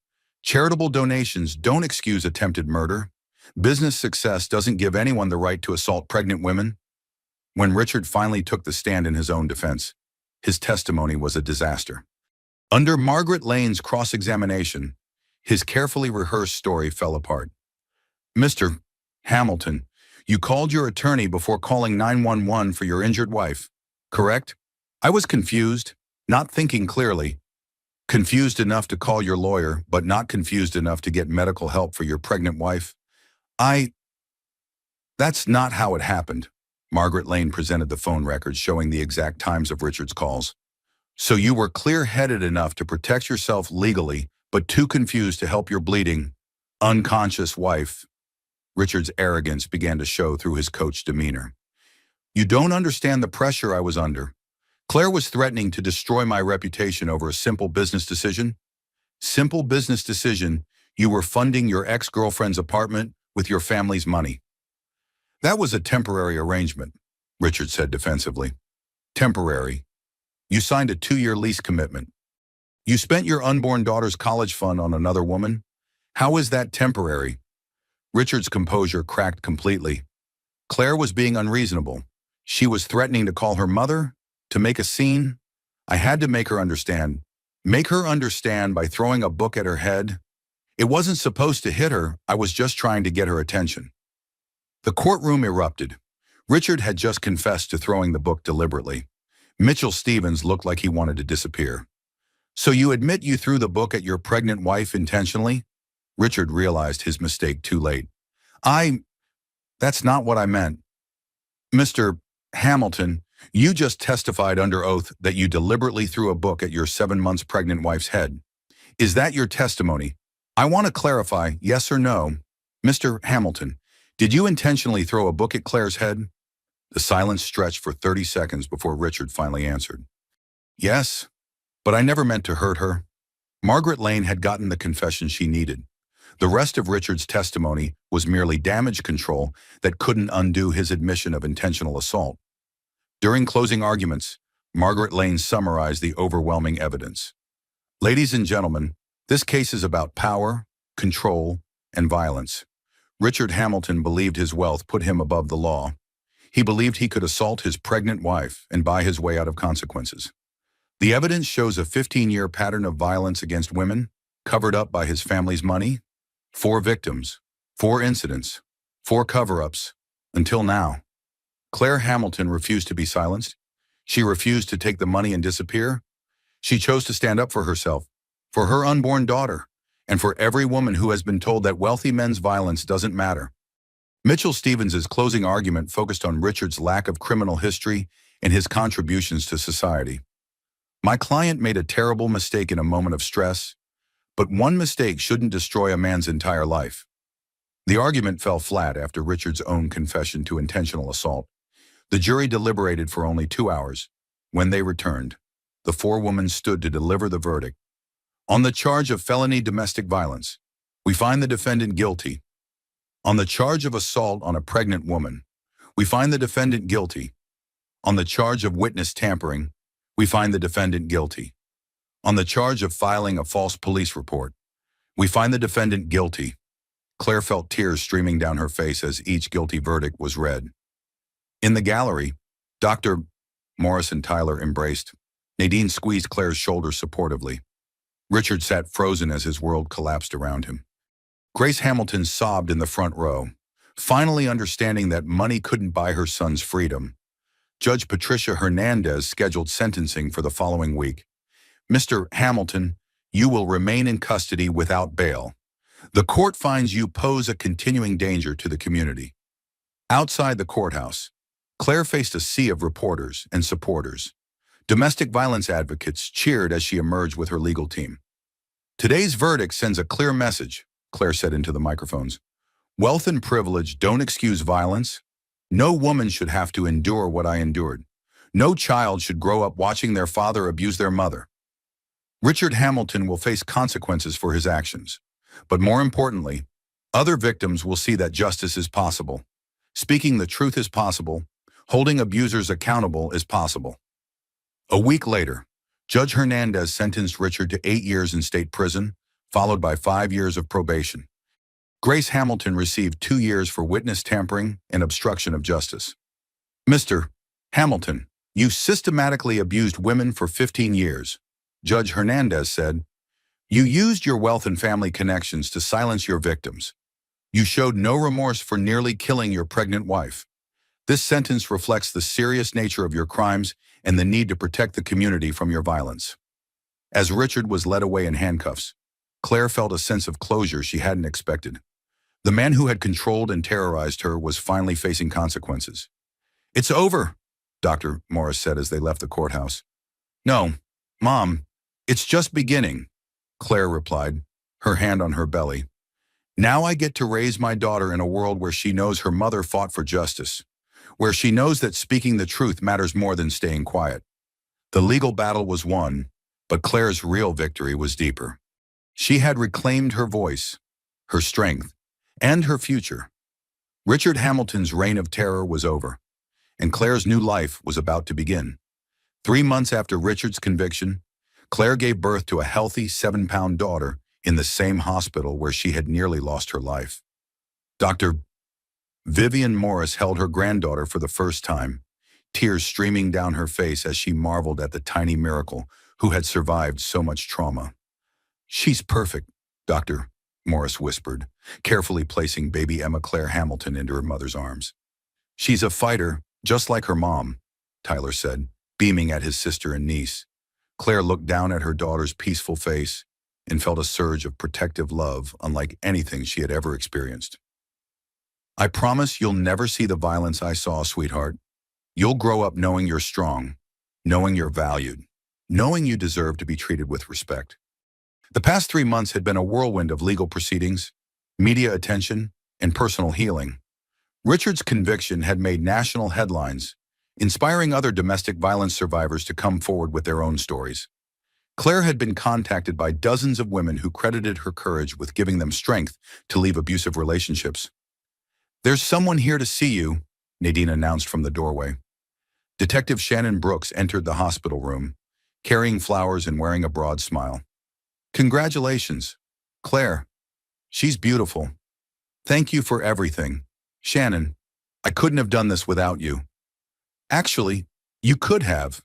charitable donations don't excuse attempted murder. Business success doesn't give anyone the right to assault pregnant women. When Richard finally took the stand in his own defense, his testimony was a disaster. Under Margaret Lane's cross-examination, his carefully rehearsed story fell apart. Mr. Hamilton, you called your attorney before calling 911 for your injured wife, correct? I was confused, not thinking clearly. Confused enough to call your lawyer, but not confused enough to get medical help for your pregnant wife. That's not how it happened. Margaret Lane presented the phone records showing the exact times of Richard's calls. So you were clear-headed enough to protect yourself legally, but too confused to help your bleeding, unconscious wife. Richard's arrogance began to show through his coached demeanor. You don't understand the pressure I was under. Claire was threatening to destroy my reputation over a simple business decision. Simple business decision, you were funding your ex-girlfriend's apartment with your family's money. That was a temporary arrangement, Richard said defensively. Temporary. You signed a 2-year lease commitment. You spent your unborn daughter's college fund on another woman? How is that temporary? Richard's composure cracked completely. Claire was being unreasonable. She was threatening to call her mother, to make a scene. I had to make her understand. Make her understand by throwing a book at her head. It wasn't supposed to hit her, I was just trying to get her attention. The courtroom erupted. Richard had just confessed to throwing the book deliberately. Mitchell Stevens looked like he wanted to disappear. So you admit you threw the book at your pregnant wife intentionally? Richard realized his mistake too late. That's not what I meant. Mr. Hamilton, you just testified under oath that you deliberately threw a book at your 7 months pregnant wife's head. Is that your testimony? I want to clarify, yes or no. Mr. Hamilton, did you intentionally throw a book at Claire's head? The silence stretched for 30 seconds before Richard finally answered. Yes, but I never meant to hurt her. Margaret Lane had gotten the confession she needed. The rest of Richard's testimony was merely damage control that couldn't undo his admission of intentional assault. During closing arguments, Margaret Lane summarized the overwhelming evidence. Ladies and gentlemen, this case is about power, control, and violence. Richard Hamilton believed his wealth put him above the law. He believed he could assault his pregnant wife and buy his way out of consequences. The evidence shows a 15-year pattern of violence against women, covered up by his family's money. 4 victims, 4 incidents, 4 cover-ups, until now. Claire Hamilton refused to be silenced. She refused to take the money and disappear. She chose to stand up for herself, for her unborn daughter, and for every woman who has been told that wealthy men's violence doesn't matter. Mitchell Stevens' closing argument focused on Richard's lack of criminal history and his contributions to society. My client made a terrible mistake in a moment of stress, but one mistake shouldn't destroy a man's entire life. The argument fell flat after Richard's own confession to intentional assault. The jury deliberated for only 2 hours. When they returned, the 4 women stood to deliver the verdict. On the charge of felony domestic violence, we find the defendant guilty. On the charge of assault on a pregnant woman, we find the defendant guilty. On the charge of witness tampering, we find the defendant guilty. On the charge of filing a false police report, we find the defendant guilty. Claire felt tears streaming down her face as each guilty verdict was read. In the gallery, Dr. Morris and Tyler embraced. Nadine squeezed Claire's shoulder supportively. Richard sat frozen as his world collapsed around him. Grace Hamilton sobbed in the front row, finally understanding that money couldn't buy her son's freedom. Judge Patricia Hernandez scheduled sentencing for the following week. Mr. Hamilton, you will remain in custody without bail. The court finds you pose a continuing danger to the community. Outside the courthouse, Claire faced a sea of reporters and supporters. Domestic violence advocates cheered as she emerged with her legal team. Today's verdict sends a clear message, Claire said into the microphones. Wealth and privilege don't excuse violence. No woman should have to endure what I endured. No child should grow up watching their father abuse their mother. Richard Hamilton will face consequences for his actions. But more importantly, other victims will see that justice is possible. Speaking the truth is possible. Holding abusers accountable is possible. A week later, Judge Hernandez sentenced Richard to 8 years in state prison, followed by 5 years of probation. Grace Hamilton received 2 years for witness tampering and obstruction of justice. Mr. Hamilton, you systematically abused women for 15 years. Judge Hernandez said, you used your wealth and family connections to silence your victims. You showed no remorse for nearly killing your pregnant wife. This sentence reflects the serious nature of your crimes and the need to protect the community from your violence. As Richard was led away in handcuffs, Claire felt a sense of closure she hadn't expected. The man who had controlled and terrorized her was finally facing consequences. It's over, Dr. Morris said as they left the courthouse. No, Mom, it's just beginning, Claire replied, her hand on her belly. Now I get to raise my daughter in a world where she knows her mother fought for justice, where she knows that speaking the truth matters more than staying quiet. The legal battle was won, but Claire's real victory was deeper. She had reclaimed her voice, her strength, and her future. Richard Hamilton's reign of terror was over, and Claire's new life was about to begin. 3 months after Richard's conviction, Claire gave birth to a healthy 7-pound daughter in the same hospital where she had nearly lost her life. Dr. Vivian Morris held her granddaughter for the first time, tears streaming down her face as she marveled at the tiny miracle who had survived so much trauma. "She's perfect," Dr. Morris whispered, carefully placing baby Emma Claire Hamilton into her mother's arms. "She's a fighter, just like her mom," Tyler said, beaming at his sister and niece. Claire looked down at her daughter's peaceful face and felt a surge of protective love unlike anything she had ever experienced. "I promise you'll never see the violence I saw, sweetheart. You'll grow up knowing you're strong, knowing you're valued, knowing you deserve to be treated with respect." The past 3 months had been a whirlwind of legal proceedings, media attention, and personal healing. Richard's conviction had made national headlines, inspiring other domestic violence survivors to come forward with their own stories. Claire had been contacted by dozens of women who credited her courage with giving them strength to leave abusive relationships. "There's someone here to see you," Nadine announced from the doorway. Detective Shannon Brooks entered the hospital room, carrying flowers and wearing a broad smile. "Congratulations, Claire. She's beautiful. Thank you for everything. Shannon, I couldn't have done this without you." "Actually, you could have.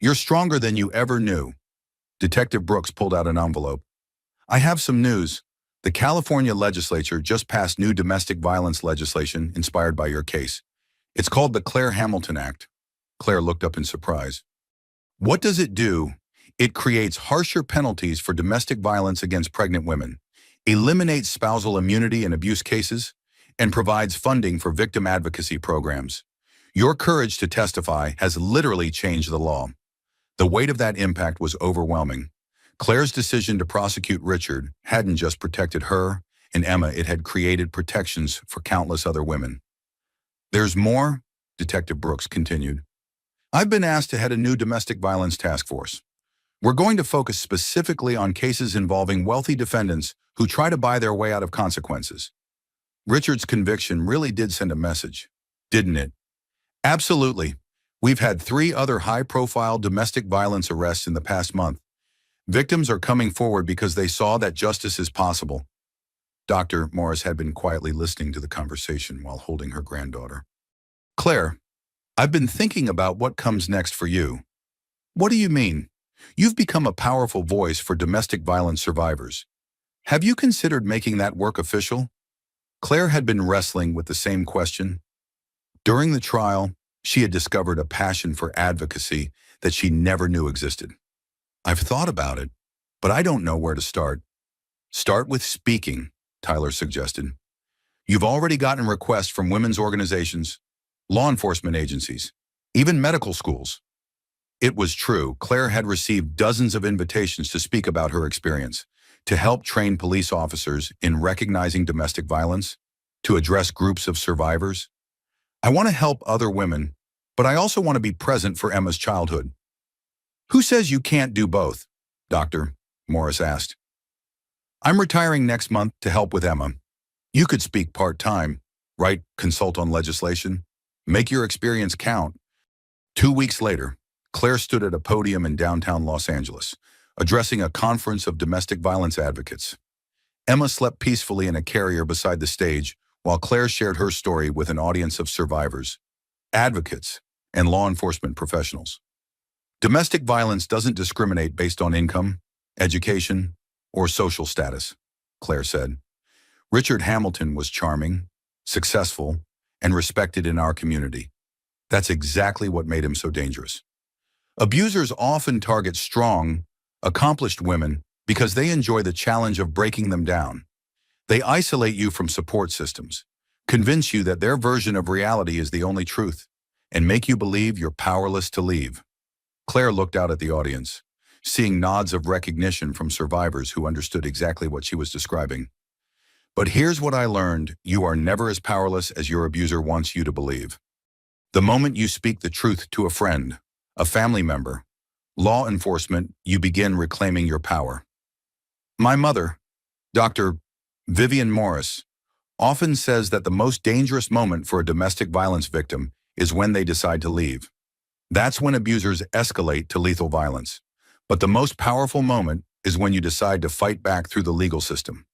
You're stronger than you ever knew." Detective Brooks pulled out an envelope. "I have some news. The California legislature just passed new domestic violence legislation inspired by your case. It's called the Claire Hamilton Act." Claire looked up in surprise. "What does it do?" "It creates harsher penalties for domestic violence against pregnant women, eliminates spousal immunity in abuse cases, and provides funding for victim advocacy programs. Your courage to testify has literally changed the law." The weight of that impact was overwhelming. Claire's decision to prosecute Richard hadn't just protected her and Emma, it had created protections for countless other women. "There's more," Detective Brooks continued. "I've been asked to head a new domestic violence task force. We're going to focus specifically on cases involving wealthy defendants who try to buy their way out of consequences." Richard's conviction really did send a message, didn't it? "Absolutely. We've had 3 other high-profile domestic violence arrests in the past month. Victims are coming forward because they saw that justice is possible." Dr. Morris had been quietly listening to the conversation while holding her granddaughter. "Claire, I've been thinking about what comes next for you." "What do you mean?" "You've become a powerful voice for domestic violence survivors. Have you considered making that work official?" Claire had been wrestling with the same question. During the trial, she had discovered a passion for advocacy that she never knew existed. "I've thought about it, but I don't know where to start." "Start with speaking," Tyler suggested. "You've already gotten requests from women's organizations, law enforcement agencies, even medical schools." It was true. Claire had received dozens of invitations to speak about her experience, to help train police officers in recognizing domestic violence, to address groups of survivors. "I want to help other women, but I also want to be present for Emma's childhood." "Who says you can't do both?" Dr. Morris asked. "I'm retiring next month to help with Emma. You could speak part-time, right? Consult on legislation. Make your experience count." 2 weeks later, Claire stood at a podium in downtown Los Angeles, addressing a conference of domestic violence advocates. Emma slept peacefully in a carrier beside the stage while Claire shared her story with an audience of survivors, advocates, and law enforcement professionals. "Domestic violence doesn't discriminate based on income, education, or social status," Claire said. "Richard Hamilton was charming, successful, and respected in our community. That's exactly what made him so dangerous. Abusers often target strong, accomplished women because they enjoy the challenge of breaking them down. They isolate you from support systems, convince you that their version of reality is the only truth, and make you believe you're powerless to leave." Claire looked out at the audience, seeing nods of recognition from survivors who understood exactly what she was describing. "But here's what I learned: you are never as powerless as your abuser wants you to believe. The moment you speak the truth to a friend, a family member, law enforcement, you begin reclaiming your power." My mother, Dr. Vivian Morris, often says that the most dangerous moment for a domestic violence victim is when they decide to leave. That's when abusers escalate to lethal violence. But the most powerful moment is when you decide to fight back through the legal system.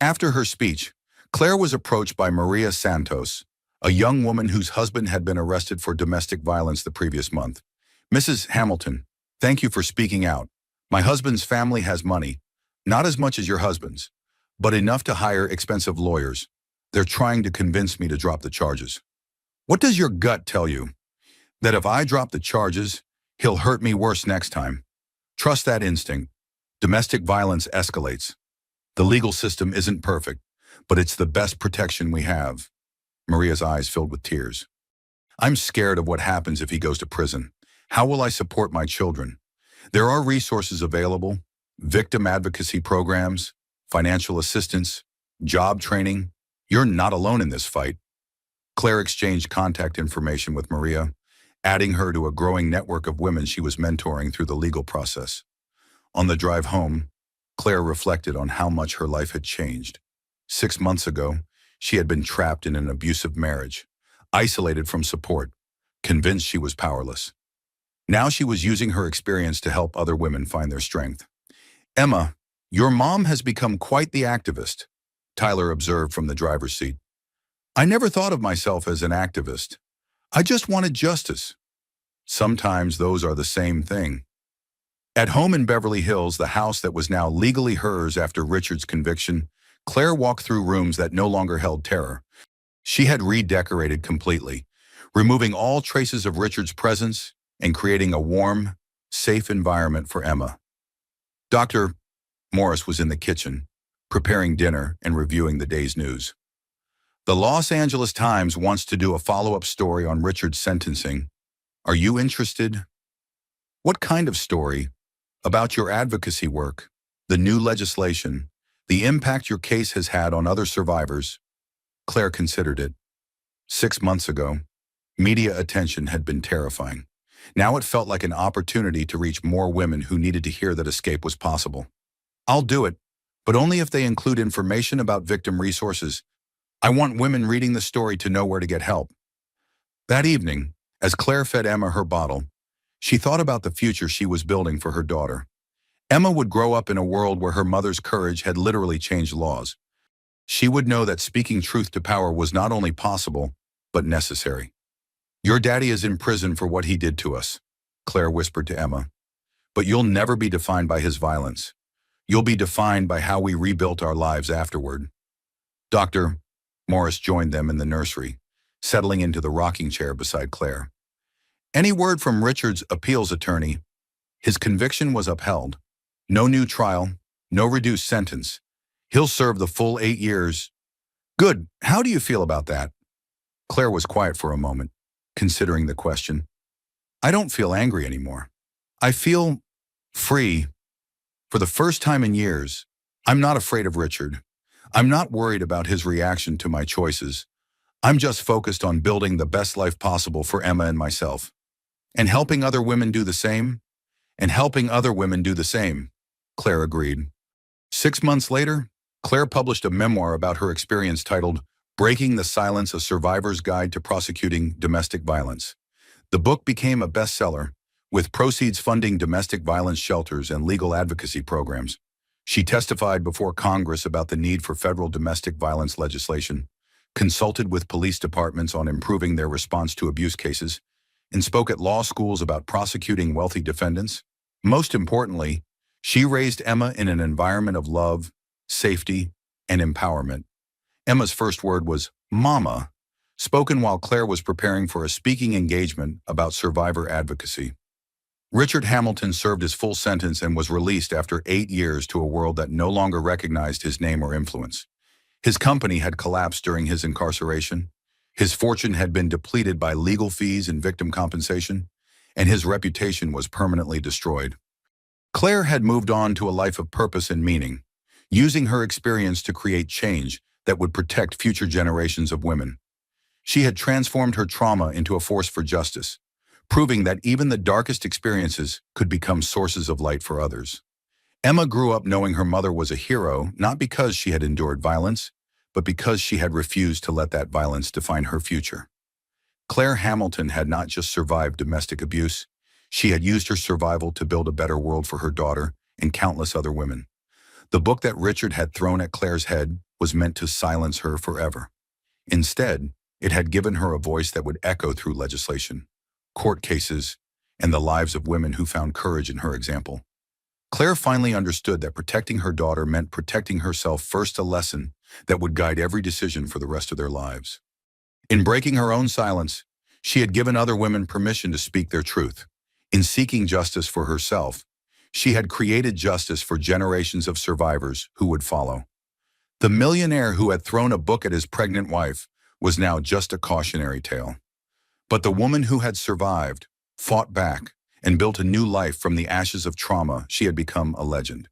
After her speech, Claire was approached by Maria Santos, a young woman whose husband had been arrested for domestic violence the previous month. "Mrs. Hamilton, thank you for speaking out. My husband's family has money, not as much as your husband's, but enough to hire expensive lawyers. They're trying to convince me to drop the charges." "What does your gut tell you? That if I drop the charges, he'll hurt me worse next time. Trust that instinct. Domestic violence escalates. The legal system isn't perfect, but it's the best protection we have." Maria's eyes filled with tears. "I'm scared of what happens if he goes to prison. How will I support my children? There are resources available, victim advocacy programs, financial assistance, job training. You're not alone in this fight." Claire exchanged contact information with Maria, adding her to a growing network of women she was mentoring through the legal process. On the drive home, Claire reflected on how much her life had changed. 6 months ago, she had been trapped in an abusive marriage, isolated from support, convinced she was powerless. Now she was using her experience to help other women find their strength. "Emma, your mom has become quite the activist," Tyler observed from the driver's seat. "I never thought of myself as an activist. I just wanted justice." Sometimes those are the same thing. At home in Beverly Hills, the house that was now legally hers after Richard's conviction, Claire walked through rooms that no longer held terror. She had redecorated completely, removing all traces of Richard's presence and creating a warm, safe environment for Emma. Dr. Morris was in the kitchen, preparing dinner and reviewing the day's news. "The Los Angeles Times wants to do a follow-up story on Richard's sentencing. Are you interested?" "What kind of story?" "About your advocacy work, the new legislation, the impact your case has had on other survivors." Claire considered it. 6 months ago, media attention had been terrifying. Now it felt like an opportunity to reach more women who needed to hear that escape was possible. "I'll do it, but only if they include information about victim resources. I want women reading the story to know where to get help." That evening, as Claire fed Emma her bottle, she thought about the future she was building for her daughter. Emma would grow up in a world where her mother's courage had literally changed laws. She would know that speaking truth to power was not only possible, but necessary. "Your daddy is in prison for what he did to us," Claire whispered to Emma. "But you'll never be defined by his violence. You'll be defined by how we rebuilt our lives afterward." Dr. Morris joined them in the nursery, settling into the rocking chair beside Claire. "Any word from Richard's appeals attorney?" "His conviction was upheld. No new trial, no reduced sentence. He'll serve the full 8 years. "Good. How do you feel about that?" Claire was quiet for a moment, considering the question. "I don't feel angry anymore. I feel free. For the first time in years, I'm not afraid of Richard. I'm not worried about his reaction to my choices. I'm just focused on building the best life possible for Emma and myself. And helping other women do the same. And helping other women do the same," Claire agreed. 6 months later, Claire published a memoir about her experience titled "Breaking the Silence: A Survivor's Guide to Prosecuting Domestic Violence." The book became a bestseller, with proceeds funding domestic violence shelters and legal advocacy programs. She testified before Congress about the need for federal domestic violence legislation, consulted with police departments on improving their response to abuse cases, and spoke at law schools about prosecuting wealthy defendants. Most importantly, she raised Emma in an environment of love, safety, and empowerment. Emma's first word was "Mama," spoken while Claire was preparing for a speaking engagement about survivor advocacy. Richard Hamilton served his full sentence and was released after 8 years to a world that no longer recognized his name or influence. His company had collapsed during his incarceration. His fortune had been depleted by legal fees and victim compensation, and his reputation was permanently destroyed. Claire had moved on to a life of purpose and meaning, using her experience to create change that would protect future generations of women. She had transformed her trauma into a force for justice, proving that even the darkest experiences could become sources of light for others. Emma grew up knowing her mother was a hero, not because she had endured violence, but because she had refused to let that violence define her future. Claire Hamilton had not just survived domestic abuse, She had used her survival to build a better world for her daughter and countless other women. The book that Richard had thrown at Claire's head was meant to silence her forever. Instead, it had given her a voice that would echo through legislation, court cases, and the lives of women who found courage in her example. Claire finally understood that protecting her daughter meant protecting herself first, a lesson that would guide every decision for the rest of their lives. In breaking her own silence, she had given other women permission to speak their truth. In seeking justice for herself, she had created justice for generations of survivors who would follow. The millionaire who had thrown a book at his pregnant wife was now just a cautionary tale. But the woman who had survived, fought back, and built a new life from the ashes of trauma, she had become a legend.